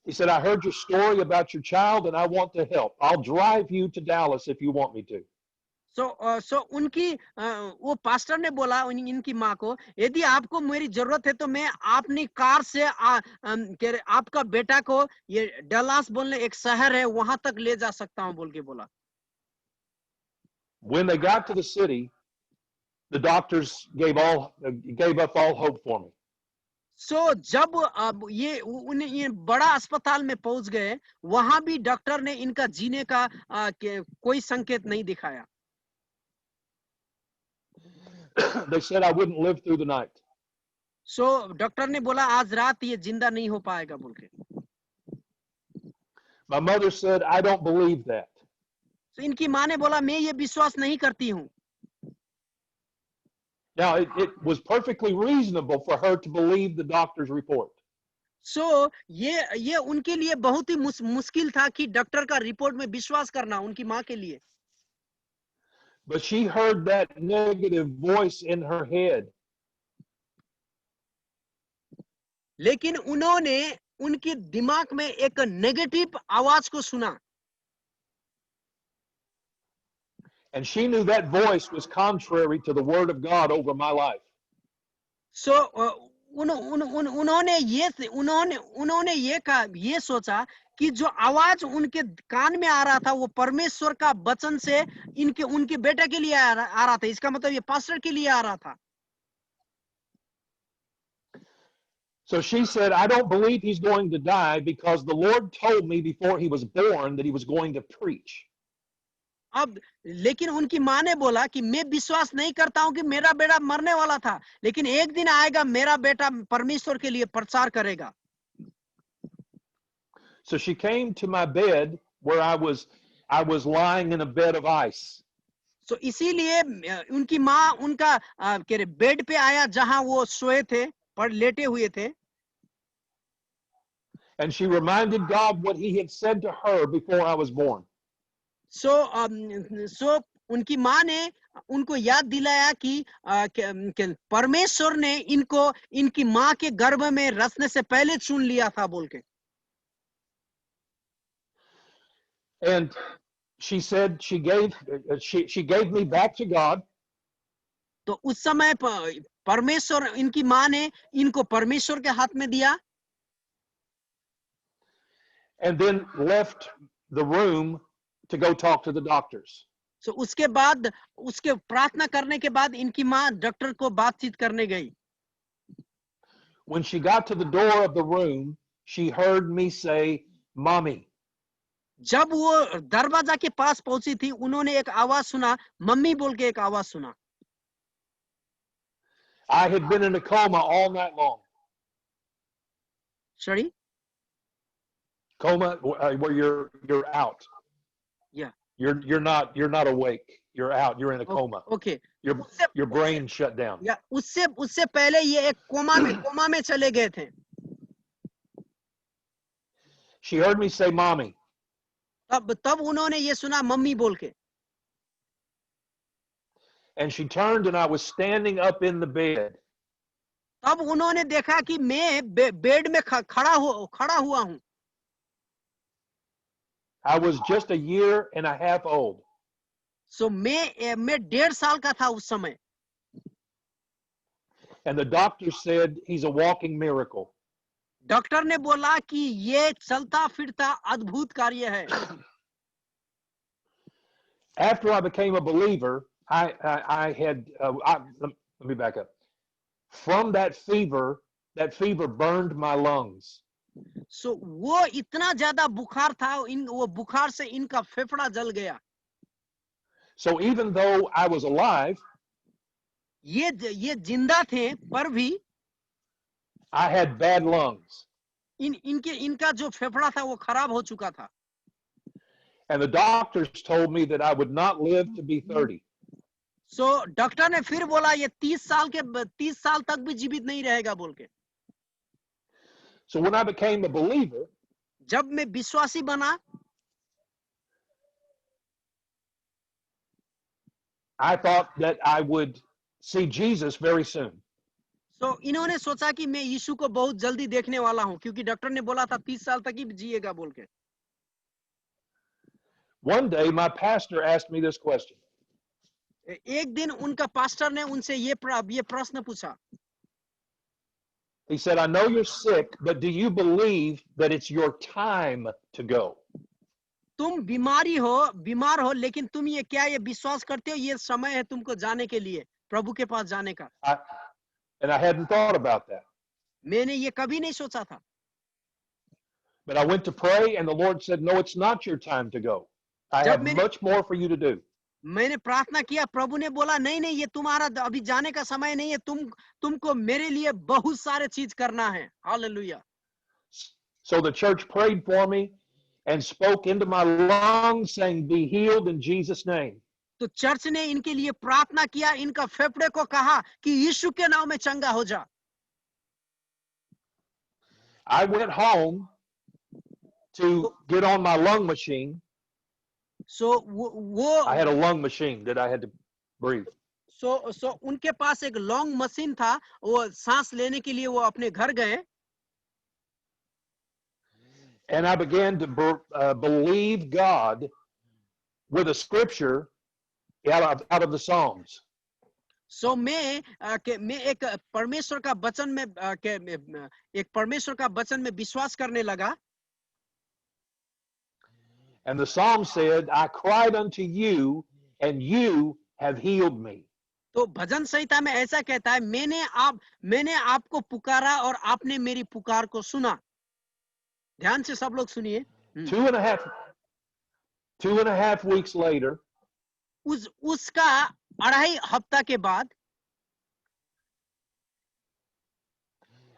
He said, I heard your story about your child and I want to help. I'll drive you to Dallas if you want me to. सो उनकी वो पास्टर ने बोला इनकी माँ को, यदि आपको मेरी जरूरत है तो मैं अपनी कार से आपका बेटा को ये डलास बोलने एक शहर है वहां तक ले जा सकता हूं बोल के बोला। When they got to the city, the doctors gave up all hope for me. सो जब ये बड़ा अस्पताल में पहुंच गए, वहां भी डॉक्टर ने इनका जीने का कोई संकेत नहीं दिखाया। They said I wouldn't live through the night. So doctor ने बोला आज रात ये जिंदा नहीं हो पाएगा बोल के। My mother said, I don't believe that. तो इनकी माँ ने बोला मैं ये विश्वास नहीं करती हूँ। Now, it was perfectly reasonable for her to believe the doctor's report. सो ये उनके लिए बहुत ही मुश्किल था कि डॉक्टर का रिपोर्ट में विश्वास करना उनकी माँ के लिए। But she heard that negative voice in her head. लेकिन उन्होंने उनके दिमाग में एक नेगेटिव आवाज को सुना। And she knew that voice was contrary to the word of God over my life. सो उन्होंने ये सोचा कि जो आवाज उनके कान में आ रहा था वो परमेश्वर का वचन से उनके बेटे के लिए आ रहा था, इसका मतलब ये पास्टर के लिए आ रहा था। So she said, I don't believe he's going to die because the Lord told me before he was born that he was going to preach. अब लेकिन उनकी माँ ने बोला कि मैं विश्वास नहीं करता हूं कि मेरा बेटा मरने वाला था, लेकिन एक दिन आएगा मेरा बेटा परमेश्वर के लिए प्रचार करेगा. So she came to my bed where I was lying in a bed of ice. So इसीलिए उनकी माँ उनका क्या बेड पे आया जहां वो सोए थे, पर लेटे हुए थे. And she reminded God what he had said to her before I was born. So उनकी माँ ने उनको याद दिलाया कि परमेश्वर ने इनको इनकी माँ के गर्भ में रचने से पहले चुन लिया था बोल के. And she said she gave me back to God. तो उस समय परमेश्वर, इनकी माँ ने इनको परमेश्वर के हाथ में दिया. And then left the room to go talk to the doctors. So उसके बाद, उसके प्रार्थना करने के बाद इनकी माँ डॉक्टर को बातचीत करने गई. When she got to the door of the room, she heard me say, "Mommy." जब वो दरवाजा के पास पहुंची थी, उन्होंने एक आवाज सुना, मम्मी बोल के एक आवाज सुना. I had been in a coma all night long. Sorry? Coma where you're out. Yeah. You're not awake. You're out. You're in a coma. Okay. Your brain shut down. या उससे पहले ये एक कोमा में चले गए थे. She heard me say, "Mommy." तब उन्होंने ये सुना मम्मी बोल के. And she turned and I was standing up in the bed. तब उन्होंने देखा कि मैं बेड में खड़ा हुआ हूं. I was just a year and a half old. So मैं 1.5 साल का था उस समय. And the doctor said he's a walking miracle. Doctor ने बोला कि ये चलता फिरता अद्भुत कार्य है. After I became a believer, I had let me back up. From that fever burned my lungs. So वो इतना ज्यादा बुखार था, वो बुखार से इनका फेफड़ा जल गया. So even though I was alive, ये जिंदा थे पर भी I had bad lungs. इनका जो फेफड़ा था वो खराब हो चुका था. And the doctors told me that I would not live to be 30. So doctor ने फिर बोला ये 30 साल तक भी जीवित नहीं रहेगा बोल के. So when I became a believer, जब मैं विश्वासी बना, I thought that I would see Jesus very soon. So इन्होंने सोचा कि मैं यीशु को बहुत जल्दी देखने वाला हूं, क्योंकि डॉक्टर ने बोला था 30 साल तक ही जिएगा बोल के. One day my pastor asked me this question. एक दिन उनका पास्टर ने उनसे ये प्रश्न पूछा. He said, "I know you're sick, but do you believe that it's your time to go?" तुम बीमार हो, लेकिन तुम ये विश्वास करते हो ये समय है तुमको जाने के लिए, प्रभु के पास जाने का. And I hadn't thought about that. मैंने ये कभी नहीं सोचा था. But I went to pray and the Lord said, "No, it's not your time to go. I have much more for you to do." मैंने प्रार्थना किया, प्रभु ने बोला नहीं ये तुम्हारा अभी जाने का समय नहीं है, तुमको मेरे लिए बहुत सारे चीज करना है. Hallelujah. So the church prayed for me and spoke into my lungs saying, "Be healed in Jesus' name." तो चर्च ने इनके लिए प्रार्थना किया, इनका फेफड़े को कहा कि यीशु के नाम में चंगा हो जा. I went home to get on my lung machine. So I had a lung machine that I had to breathe. So उनके पास एक लॉन्ग मशीन था, वो सांस लेने के लिए वो अपने घर गए. And I began to believe God with a scripture out of the Psalms. So मैं एक परमेश्वर का वचन में विश्वास करने लगा. And the Psalm said, "I cried unto you, and you have healed me." तो भजन संहिता में ऐसा कहता है, मैंने आपको पुकारा और आपने मेरी पुकार को सुना। ध्यान से सब लोग सुनिए। 2.5 weeks later, उसका 2.5 हफ्ता के बाद,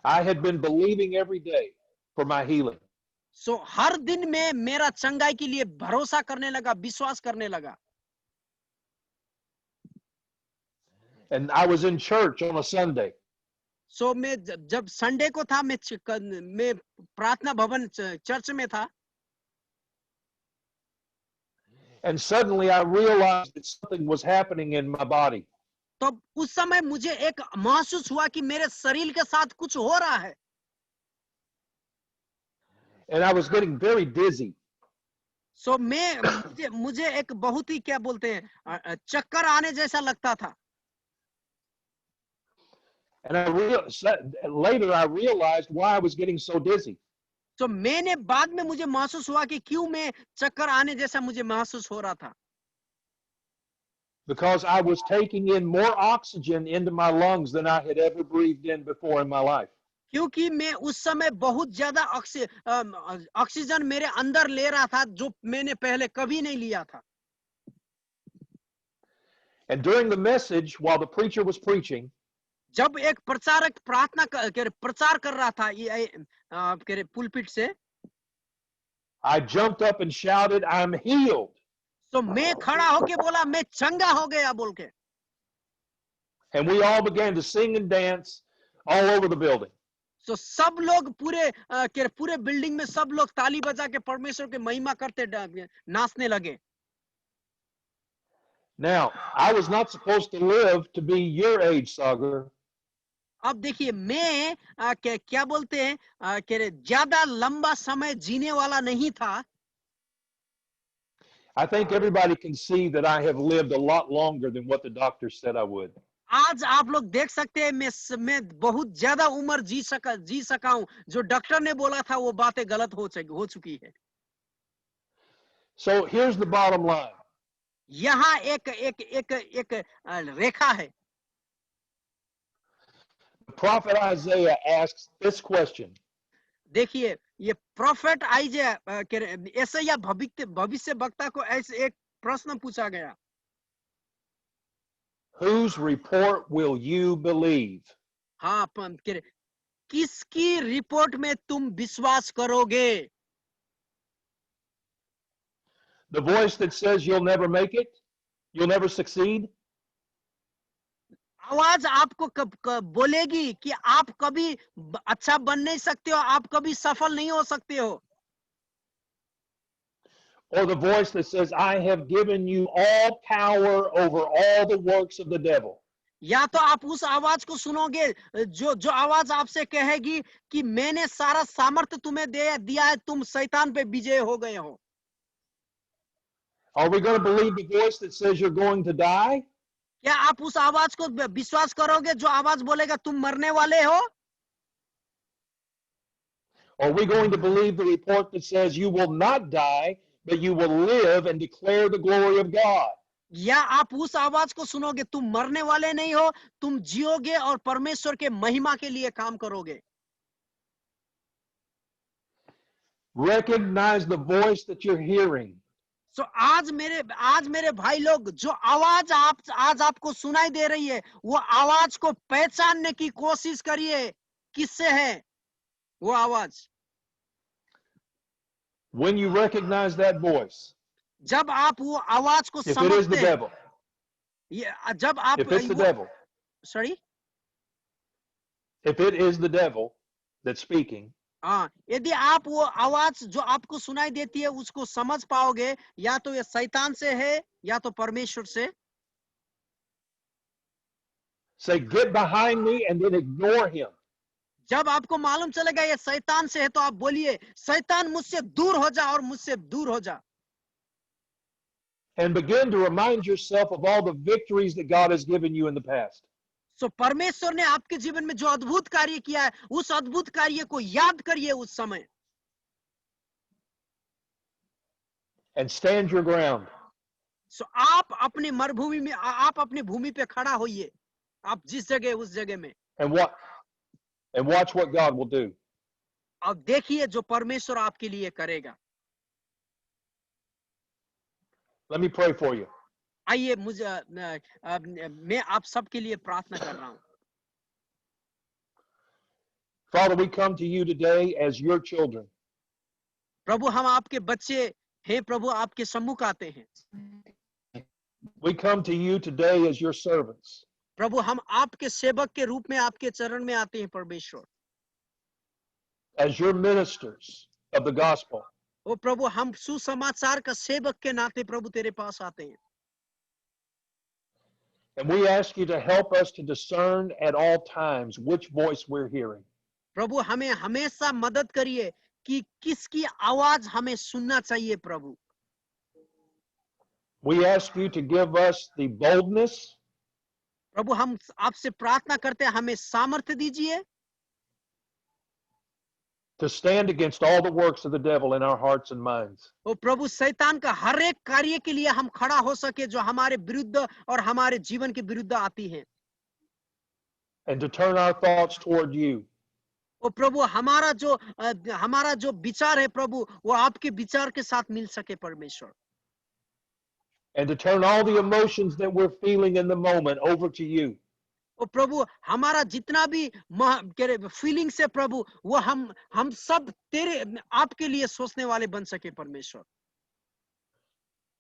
I had been believing every day for my healing. सो हर दिन में मेरा चंगाई के लिए भरोसा करने लगा, विश्वास करने लगा। And I was in church on a Sunday. सो मैं जब संडे को था, मैं प्रार्थना भवन चर्च में था। And suddenly I realized that something was happening in my body. तब उस समय मुझे एक महसूस हुआ कि मेरे शरीर के साथ कुछ हो रहा है। And I was getting very dizzy. सो मुझे एक बहुत ही, क्या बोलते हैं, चक्कर आने जैसा लगता था। And later I realized why I was getting so dizzy. तो मैंने बाद में मुझे महसूस हुआ कि क्यों मैं चक्कर आने जैसा मुझे महसूस हो रहा था। Because I was taking in more oxygen into my lungs than I had ever breathed in before in my life. क्योंकि मैं उस समय बहुत ज्यादा ऑक्सीजन मेरे अंदर ले रहा था, जो मैंने पहले कभी नहीं लिया था। And during the message, while the preacher was preaching, जब एक प्रचारक प्रचार कर रहा था पुलपिट से, I jumped up and shouted, "I'm healed." तो मैं खड़ा होके बोला, मैं चंगा हो गया बोल के। And we all began to sing and dance all over the building. तो सब लोग पूरे बिल्डिंग में सब लोग ताली बजा के परमेश्वर के महिमा करते नाचने लगे। Now, I was not supposed to live to be your age, Sagar. अब देखिए, मैं क्या बोलते हैं, ज्यादा लंबा समय जीने वाला नहीं था। I think everybody can see that I have lived a lot longer than what the doctor said I would. आज आप लोग देख सकते हैं, मैं बहुत ज्यादा उम्र जी सका हूं। जो डॉक्टर ने बोला था वो बातें गलत हो चुकी है। So here's the bottom line. यहाँ एक रेखा है। The prophet Isaiah asks this question. देखिए, ये प्रोफेट ऐसा भविष्य वक्ता को ऐसे एक प्रश्न पूछा गया, Whose report will you believe? हाँ, किसकी रिपोर्ट में तुम विश्वास करोगे? The voice that says you'll never make it, you'll never succeed? आवाज आपको कब बोलेगी कि आप कभी अच्छा बन नहीं सकते हो, आप कभी सफल नहीं हो सकते हो? Or the voice that says, I have given you all power over all the works of the devil? या तो आप उस आवाज को सुनोगे जो आवाज आपसे कहेगी कि मैंने सारा सामर्थ्य तुम्हें दिया है, तुम शैतान पे विजय हो गए हो। Are we going to believe the voice that says you're going to die? क्या आप उस आवाज को विश्वास करोगे जो आवाज बोलेगा तुम मरने वाले हो? Or are we going to believe the report that says you will not die, but you will live and declare the glory of God? या आप उस आवाज को सुनोगे, तुम मरने वाले नहीं हो, तुम जियोगे और परमेश्वर के महिमा के लिए काम करोगे। Recognize the voice that you're hearing. So आज मेरे भाई लोग, जो आवाज आज आपको सुनाई दे रही है, वो आवाज को पहचानने की कोशिश करिए, किससे है वो आवाज। When you recognize that voice, जब आप वो आवाज को if it is the समझते devil, हैं, जब आप if it's the devil, sorry, if it is the devil that's speaking, हाँ, यदि आप वो आवाज जो आपको सुनाई देती है उसको समझ पाओगे, या तो ये शैतान से है या तो परमेश्वर से। say, get behind me, and then ignore him. जब आपको मालूम चलेगा ये शैतान से है, तो आप बोलिए, शैतान मुझसे दूर हो जा, और मुझसे दूर हो जा। And begin to remind yourself of all the victories that God has given you in the past. So परमेश्वर ने आपके जीवन में जो अद्भुत कार्य किया है, उस अद्भुत कार्य को याद करिए उस समय। And stand your ground. सो आप अपने मरुभूमि में, आप अपने भूमि पे खड़ा होइए, आप जिस जगह उस जगह में, and watch what God will do. अब देखिए जो परमेश्वर आपके लिए करेगा। Let me pray for you. आइए मैं आप सबके लिए प्रार्थना कर रहा हूं। Father, we come to you today as your children. प्रभु हम आपके बच्चे हैं, प्रभु आपके सम्मुख आते हैं। We come to you today as your servants. प्रभु हम आपके सेवक के रूप में आपके चरण में आते हैं परमेश्वर। As your ministers of the gospel. ओ प्रभु हम सुसमाचार का सेवक के नाते प्रभु तेरे पास आते हैं। And we ask you to help us to discern at all times which voice we're hearing. प्रभु हमें हमेशा मदद करिए कि किसकी आवाज हमें सुनना चाहिए प्रभु। We ask you to give us the boldness. प्रभु हम आपसे प्रार्थना करते हैं, हमें सामर्थ्य दीजिए to stand against all the works of the devil in our hearts and minds. ओ प्रभु शैतान का हर एक कार्य के लिए हम खड़ा हो सके जो हमारे विरुद्ध और हमारे जीवन के विरुद्ध आती है। And to turn our thoughts toward you. ओ प्रभु हमारा जो विचार है प्रभु वो आपके विचार के साथ मिल सके परमेश्वर। And to turn all the emotions that we're feeling in the moment over to you. ओ प्रभु हमारा जितना भी फीलिंग्स है प्रभु वो हम सब तेरे आपके लिए सोचने वाले बन सके परमेश्वर।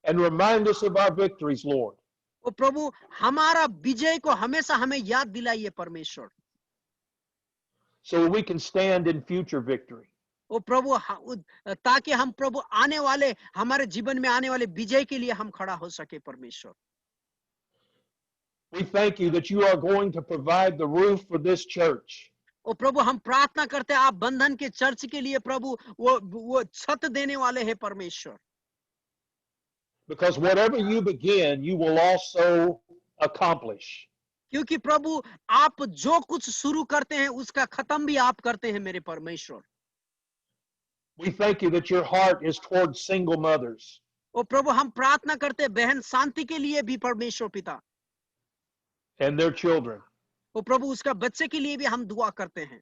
And remind us of our victories, Lord. ओ प्रभु हमारा विजय को हमेशा हमें याद दिलाइए परमेश्वर। So we can stand in future victory. ओ प्रभु ताकि हम प्रभु आने वाले हमारे जीवन में आने वाले विजय के लिए हम खड़ा हो सके परमेश्वर। We thank you that you are going to provide the roof for this church. ओ प्रभु हम प्रार्थना करते हैं आप बंधन के चर्च के लिए प्रभु वो छत देने वाले हैं परमेश्वर। Because whatever you begin, you will also accomplish. क्योंकि प्रभु आप जो कुछ शुरू करते हैं उसका खत्म भी आप करते हैं मेरे परमेश्वर। We thank you that your heart is towards single mothers. ओ प्रभु हम प्रार्थना करते हैं बहन शांति के लिए भी परमेश्वर पिता। And their children. ओ प्रभु उसका बच्चे के लिए भी हम दुआ करते हैं।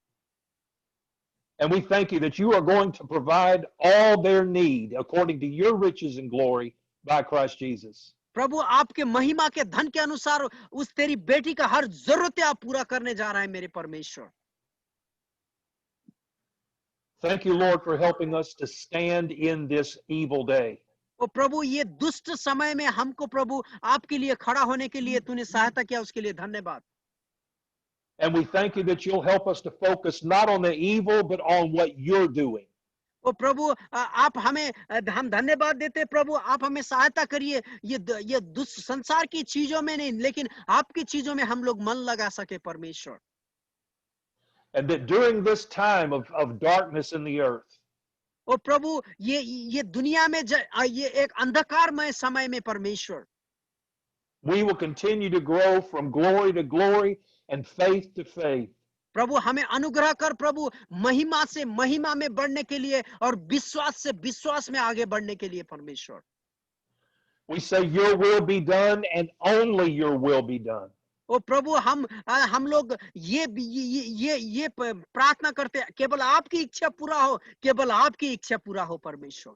And we thank you that you are going to provide all their need according to your riches and glory by Christ Jesus. प्रभु आपके महिमा के धन के अनुसार उस तेरी बेटी का हर जरूरत आप पूरा करने जा रहे हैं मेरे परमेश्वर। Thank you, Lord, for helping us to stand in this evil day. ओ प्रभु ये दुष्ट समय में हमको प्रभु आपके लिए खड़ा होने के लिए तूने सहायता किया उसके लिए धन्यवाद। And we thank you that you'll help us to focus not on the evil but on what you're doing. ओ प्रभु आप हम धन्यवाद देते प्रभु आप हमें सहायता करिए ये दुष्ट संसार की चीजों में नहीं लेकिन आपकी चीजों में हम लोग मन लगा सके परमेश्वर। And that during this time of darkness in the earth. ओ प्रभु ये दुनिया में ये एक अंधकारमय समय में परमेश्वर। We will continue to grow from glory to glory and faith to faith. प्रभु हमें अनुग्रह कर प्रभु महिमा से महिमा में बढ़ने के लिए और विश्वास से विश्वास में आगे बढ़ने के लिए परमेश्वर। We say your will be done and only your will be done. ओ प्रभु हम लोग ये प्रार्थना करते हैं केवल आपकी इच्छा पूरा हो केवल आपकी इच्छा पूरा हो परमेश्वर।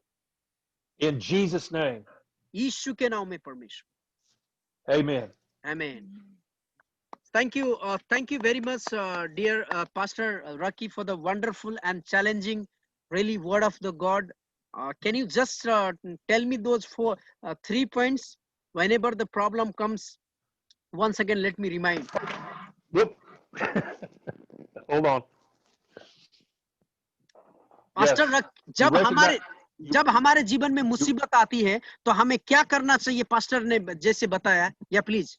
In Jesus' name. यीशु के नाम में परमेश्वर। Amen. Amen. Thank you very much, dear Pastor Rocky, for the wonderful and challenging, really word of the God. Can you just tell me those 3 points? Whenever the problem comes, once again, let me remind. Whoop. Hold on. Pastor Rocky, जब हमारे जीवन में मुसीबत आती है, तो हमें क्या करना चाहिए? पास्टर ने जैसे बताया, या please.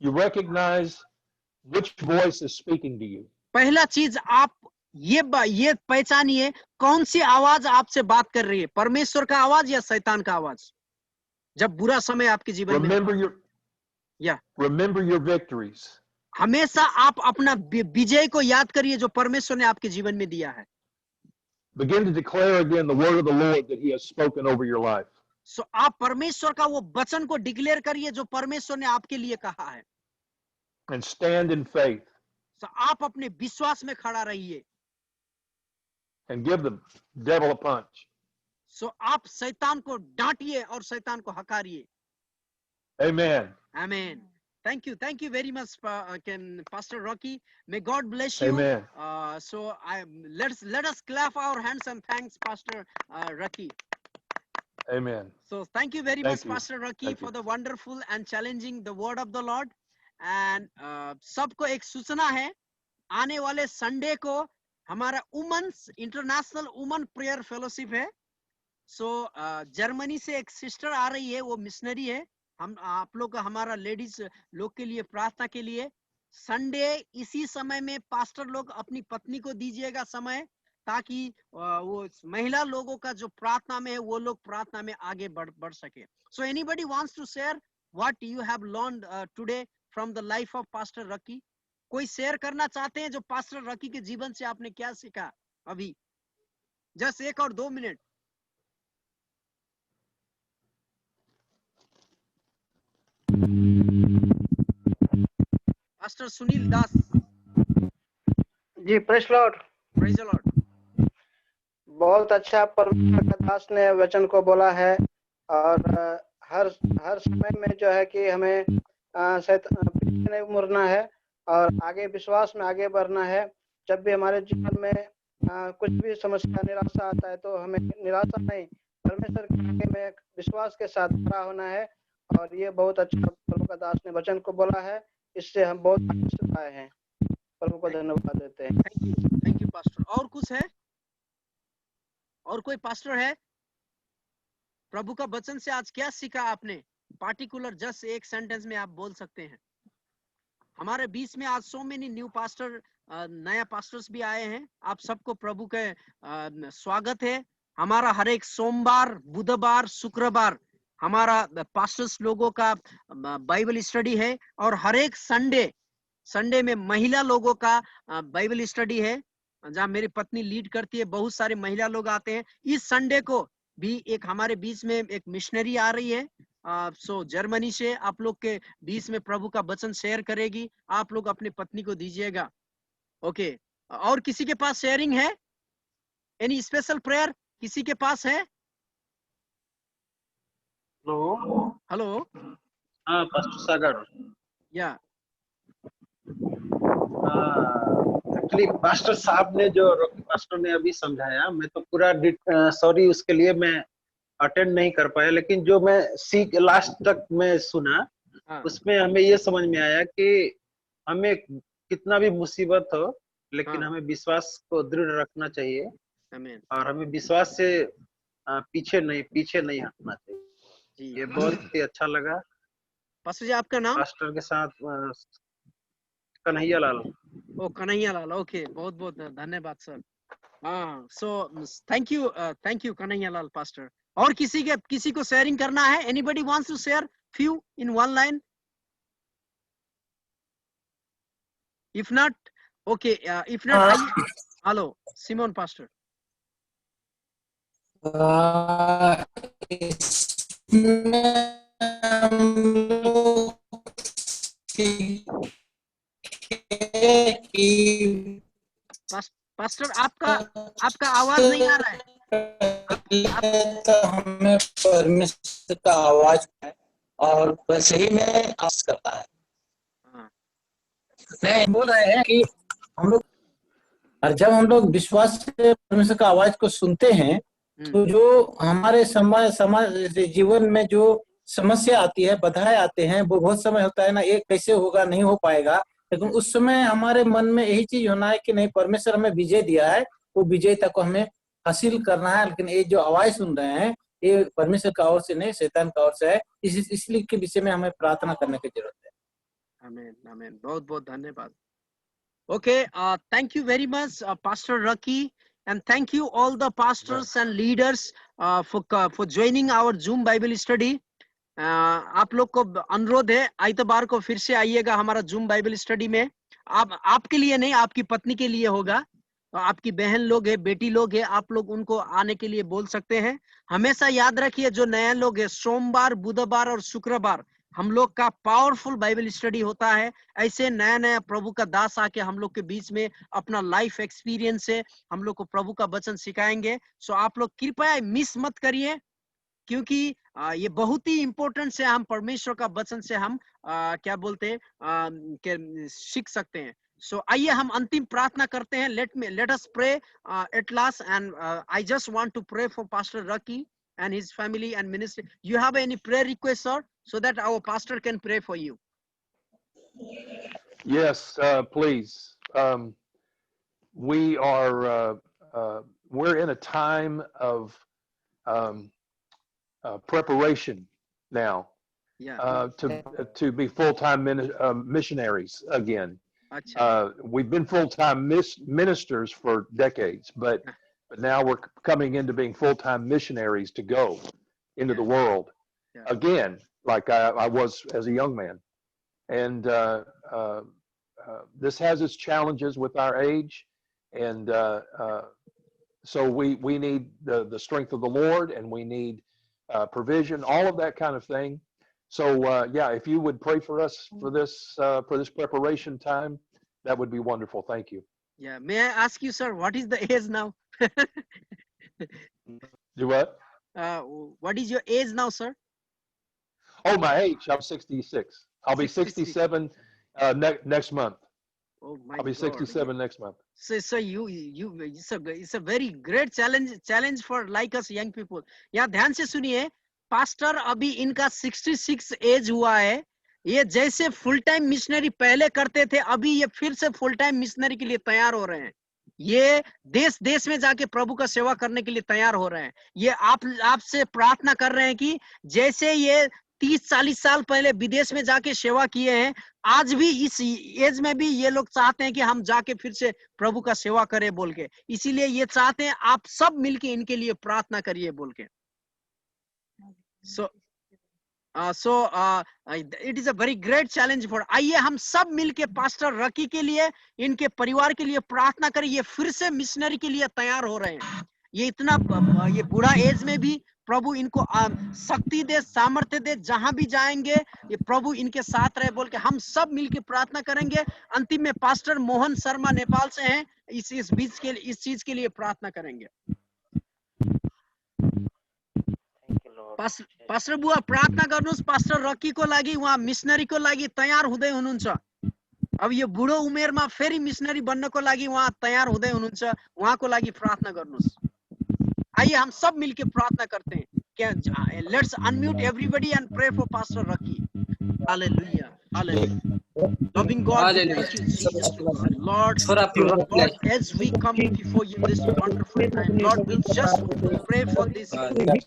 You recognize which voice is speaking to you. पहला चीज आप ये पहचानिए कौन सी आवाज आपसे बात कर रही है, परमेश्वर का आवाज या शैतान का आवाज। जब बुरा समय आपके जीवन में Remember your victories. हमेशा आप अपना विजय को याद करिए जो परमेश्वर ने आपके जीवन में दिया है। Begin to declare again the word of the Lord that he has spoken over your life. सो आप परमेश्वर का वो वचन को डिक्लेयर करिए जो परमेश्वर ने आपके लिए कहा है। and stand in faith सो आप अपने विश्वास में खड़ा रहिए। and give the devil a punch. सो आप शैतान को डांटिए और शैतान को हकारिए। Amen. Amen. Thank you very much, Pastor Rocky. May God bless you. Amen. So let us clap our hands and thanks Pastor Rocky. Amen. So thank you very Thank much, you. Pastor Rocky, Thank for you. the wonderful and challenging the word of the Lord. And सबको एक सूचना है, आने वाले Sunday को हमारा women's international women prayer fellowship है। So Germany से एक सिस्टर आ रही है, वो मिशनरी है। हम आप लोग हमारा लेडीज लोग के लिए प्रार्थना के लिए संडे इसी समय में पास्टर लोग अपनी पत्नी को दीजिएगा समय, ताकि वो महिला लोगों का जो प्रार्थना में है वो लोग प्रार्थना में आगे बढ़ सके। So anybody wants to share what you have learned today from the life of pastor Rocky? कोई शेयर करना चाहते हैं जो पास्टर रकी के जीवन से आपने क्या सीखा अभी? जस्ट 1 और 2 मिनट। Pastor Sunil Das ji, praise Lord. Praise the Lord. बहुत अच्छा परमेश्वर का दास ने वचन को बोला है, और हर समय में जो है कि हमें पीछे नहीं मुड़ना है और आगे विश्वास में आगे बढ़ना है। जब भी हमारे जीवन में कुछ भी समस्या निराशा आता है तो हमें निराशा नहीं, परमेश्वर के आगे में विश्वास के साथ खड़ा होना है। और ये बहुत अच्छा प्रभु का दास ने वचन को बोला है, इससे हम बहुत आशीष पाए हैं। प्रभु को धन्यवाद देते हैं। Thank you pastor. और कुछ है? और कोई पास्टर है? प्रभु का वचन से आज क्या सीखा आपने? पार्टिकुलर जस्ट एक सेंटेंस में आप बोल सकते हैं। हमारे बीच में आज सो मेनी न्यू पास्टर, नया पास्टर्स भी आए हैं। आप सबको प्रभु के स्वागत है। हमारा हर एक सोमवार, बुधवार, शुक्रवार हमारा पास्टर्स लोगों का बाइबल स्टडी है, और हर एक संडे में महिला लोगों का बाइबल स्टडी है, जहाँ मेरी पत्नी लीड करती है। बहुत सारे महिला लोग आते हैं। इस संडे को भी एक हमारे बीच में एक मिशनरी आ रही है, सो जर्मनी से आप लोग के बीच में प्रभु का वचन शेयर करेगी। आप लोग अपनी पत्नी को दीजिएगा। ओके, और किसी के पास शेयरिंग है? एनी स्पेशल प्रेयर किसी के पास है? हेलो। हाँ पास्टर सागर। या एक्चुअली पास्टर साहब ने जो रॉकी पास्टर ने अभी समझाया, मैं तो पूरा सॉरी उसके लिए मैं अटेंड नहीं कर पाया, लेकिन जो मैं लास्ट तक मैं सुना, उसमें हमें ये समझ में आया कि हमें कितना भी मुसीबत हो, लेकिन हमें विश्वास को दृढ़ रखना चाहिए। और हमें विश्वास से पीछे नहीं हटना चाहिए। ये बहुत ही अच्छा लगा। पास्टर जी आपका नाम? पास्टर के साथ कन्हैया लाल। ओ कन्हैया लाल, ओके, बहुत बहुत धन्यवाद सर। हाँ, so thank you Kanhaiya Lal pastor. और किसी को शेयरिंग करना है? Anybody wants to share few in one line? If not, okay, if not, hello Simon pastor. Pastor आपका आवाज नहीं आ रहा है। तो हमें परमेश्वर का आवाज है और वैसे ही में आवाज करता है। नहीं, बोल रहे हैं कि हम लोग, और जब हम लोग विश्वास से परमेश्वर का आवाज को सुनते हैं, तो जो हमारे समाज जीवन में जो समस्या आती है, बाधाएं आते हैं, वो बहुत समय होता है ना, ये कैसे होगा, नहीं हो पाएगा, लेकिन उस समय हमारे मन में यही चीज होना है कि नहीं, परमेश्वर हमें विजय दिया है, वो विजयता को हमें हासिल करना है। लेकिन ये जो आवाज सुन रहे हैं, ये परमेश्वर का ओर से नहीं, शैतान का ओर से है। इसलिए के विषय में हमें प्रार्थना करने की जरूरत है। आमीन, आमीन, बहुत बहुत धन्यवाद। Okay, thank you very much, Pastor Rocky, and thank you all the pastors and leaders for joining our Zoom Bible study. आप लोग को अनुरोध है, आइतवार को फिर से आइएगा हमारा Zoom Bible study में। आपके लिए नहीं, आपकी पत्नी के लिए होगा। आपकी बहन लोग है, बेटी लोग है, आप लोग उनको आने के लिए बोल सकते हैं। हमेशा याद रखिए, जो नया लोग है, सोमवार, बुधवार और शुक्रवार हम लोग का पावरफुल बाइबल स्टडी होता है। ऐसे नया नया प्रभु का दास आके हम लोग के बीच में अपना लाइफ एक्सपीरियंस से हम लोग को प्रभु का वचन सिखाएंगे। सो आप लोग कृपया मिस मत करिए, क्योंकि ये बहुत ही इंपॉर्टेंट है। हम परमेश्वर का वचन से हम क्या बोलते हैं सीख सकते हैं। सो आइए हम अंतिम प्रार्थना करते हैं। Let us pray at last, and I just want to pray for pastor Ricky and his family and ministry. You have any prayer request, sir, so that our pastor can pray for you? Yes, please. We are we're in a time of preparation now to be full-time missionaries again. We've been full-time ministers for decades, but now we're coming into being full-time missionaries to go into the world again, like I was as a young man. And this has its challenges with our age, and so we need the strength of the Lord, and we need provision, all of that kind of thing. So yeah, if you would pray for us for this preparation time, that would be wonderful. Thank you. Yeah, may I ask you, sir, what is the age now? Do what? What is your age now, sir? Oh, my age. I'm 66. I'll be 67 next month. Oh my I'll be 67 next month. So it's a very great challenge for like us young people. यहाँ ध्यान से सुनिए, pastor अभी इनका 66 as हुआ है। ये जैसे फुल टाइम मिशनरी पहले करते थे, अभी ये फिर से फुल टाइम मिशनरी के लिए तैयार हो रहे हैं। ये देश देश में जाके प्रभु का सेवा करने के लिए तैयार हो रहे हैं। ये आपसे प्रार्थना कर रहे हैं कि जैसे ये 30-40 साल पहले विदेश में जाके सेवा किए हैं, आज भी इस एज में भी ये लोग चाहते हैं कि हम जाके फिर से प्रभु का सेवा करें बोल के। इसीलिए ये चाहते हैं आप सब मिलके इनके लिए प्रार्थना करिए बोल के। It is a very great challenge for. आइए हम सब मिलके पास्टर रकी के लिए, इनके परिवार के लिए प्रार्थना करें। ये फिर से मिशनरी के लिए तैयार हो रहे हैं। ये इतना ये बुरा एज में भी प्रभु इनको शक्ति दे, सामर्थ्य दे, जहां भी जाएंगे ये प्रभु इनके साथ रहे बोल के हम सब मिलके प्रार्थना करेंगे। अंतिम में पास्टर मोहन शर्मा नेपाल से हैं, इस चीज के लिए प्रार्थना करेंगे। पास्टर बुआ प्रार्थना गर्नुहोस्, पास्टर रकी को लागि, उहाँ मिशनरी को लागि तयार हुँदै हुनुहुन्छ। अब यो बुढो उमेरमा फेरि मिशनरी बन्नको लागि उहाँ तयार हुँदै हुनुहुन्छ, उहाँको लागि प्रार्थना गर्नुहोस्। आइए हम सब मिलके प्रार्थना करते हैं। Let's unmute everybody and pray for Pastor Raki. Hallelujah. Hallelujah. Loving God, we thank you, Jesus. Lord, as we come before you this wonderful time, Lord, we just pray for this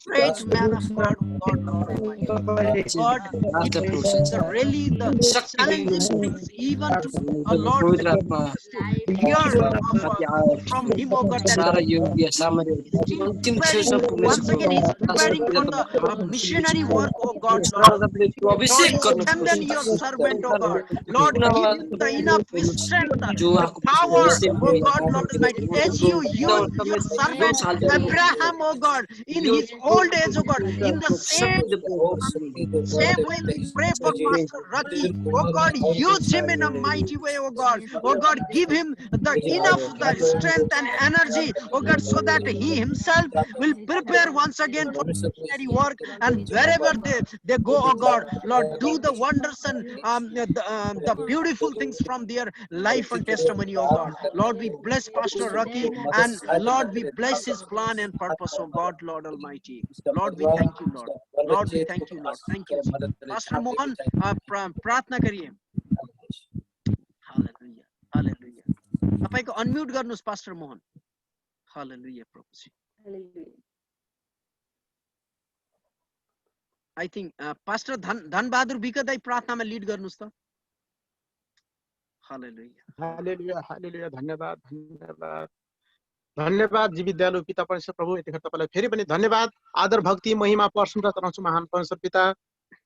great man of God, Lord Almighty. God, really the challenging things, even to Lord, hear from him, oh God, once again he's preparing for the missionary work, oh God, Lord, strengthen your servant, oh God. Lord, give him the enough strength, the power, oh God, Lord Almighty, as you use your servant Abraham, oh God, in his old age, oh God, in the same way we pray for Pastor Raki, oh God, use him in a mighty way, oh God, give him the enough the strength and energy, oh God, so that he himself will prepare once again for missionary work, and wherever they go, oh God, Lord, do the wonders and the beautiful things from their life and testimony, oh God. Lord, we bless Pastor Raki, and Lord, we bless his plan and purpose, oh God, Lord Almighty. Lord, we thank you, Lord. Lord, we thank you, Lord. Thank you. Pastor Mohan, प्रार्थना करिए। Hallelujah. Hallelujah. तपाईको unmute गर्नुस् pastor Mohan. Hallelujah, प्रभु। I think pastor Dhanbahadur Bik दाइ प्रार्थनामा lead गर्नुस् त। Hallelujah hallelujah hallelujah. धन्यवाद धन्यवाद धन्यवाद जीवित दयालु पिता परमेश्वर प्रभु, यतिखेर तपाईलाई फेरि पनि धन्यवाद, आदर, भक्ति, महिमा, प्रशंसा चढाउँछु महान परमेश्वर पिता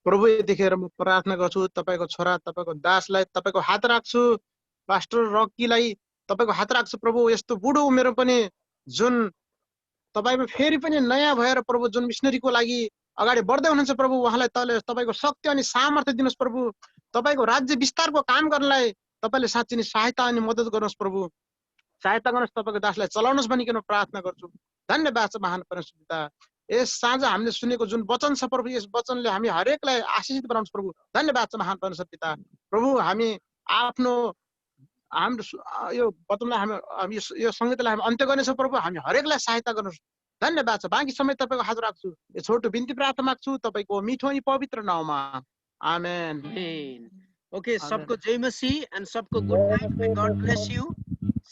प्रभु। यतिखेर म प्रार्थना गर्छु, तपाईको छोरा, तपाईको दासलाई तपाईको हात राख्छु, पास्टर रकीलाई तपाईको हात राख्छु प्रभु यस्तो बुढो उमेरमा पनि जुन तपाईमा फेरि पनि नयाँ भएर प्रभु जुन मिसनरीको लागि अगाडि बढ्दै हुनुहुन्छ प्रभु उहाँलाई तपाईको शक्ति अनि सामर्थ्य दिनुहोस् प्रभु तपाईको राज्य विस्तारको काम गर्नलाई तपाईले साँच्चै नै सहायता अनि मद्दत गर्नुहोस् प्रभु सहायता गर्नुहोस् तपाईको दासलाई चलाउनुहोस् भनिकन प्रार्थना गर्छु धन्यवाद छ महान परमेश्वर पिता यस साँझ हामीले सुनेको जुन वचन छ प्रभु यस वचनले हामी हरेकलाई आशीषित बनाउनुहोस् प्रभु धन्यवाद छ महान परमेश्वर पिता प्रभु हामी आफ्नो हाम्रो यो वचनलाई हामी यो संगीतलाई हामी अन्त्य गर्नेछौँ प्रभु हामी हरेकलाई सहायता गर्नुहोस् धन्यवाद छ बाँकी समय तपाईको हात राख्छु यो छोटो बिन्ती प्रार्थना माग्छु तपाईको मिठो अनि पवित्र नाममा आमेन ओके सबको जय मसीह एन्ड सबको good night may God bless you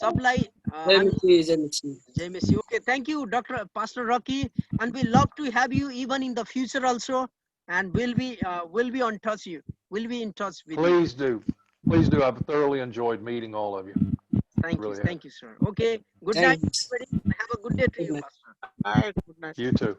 सबलाई जय मसीह okay thank you doctor pastor Rocky and we love to have you even in the future also and we'll be on touch you we'll be in touch with please you please do I've thoroughly enjoyed meeting all of you thank you sir okay good night everybody have a good day to you pastor bye good night you too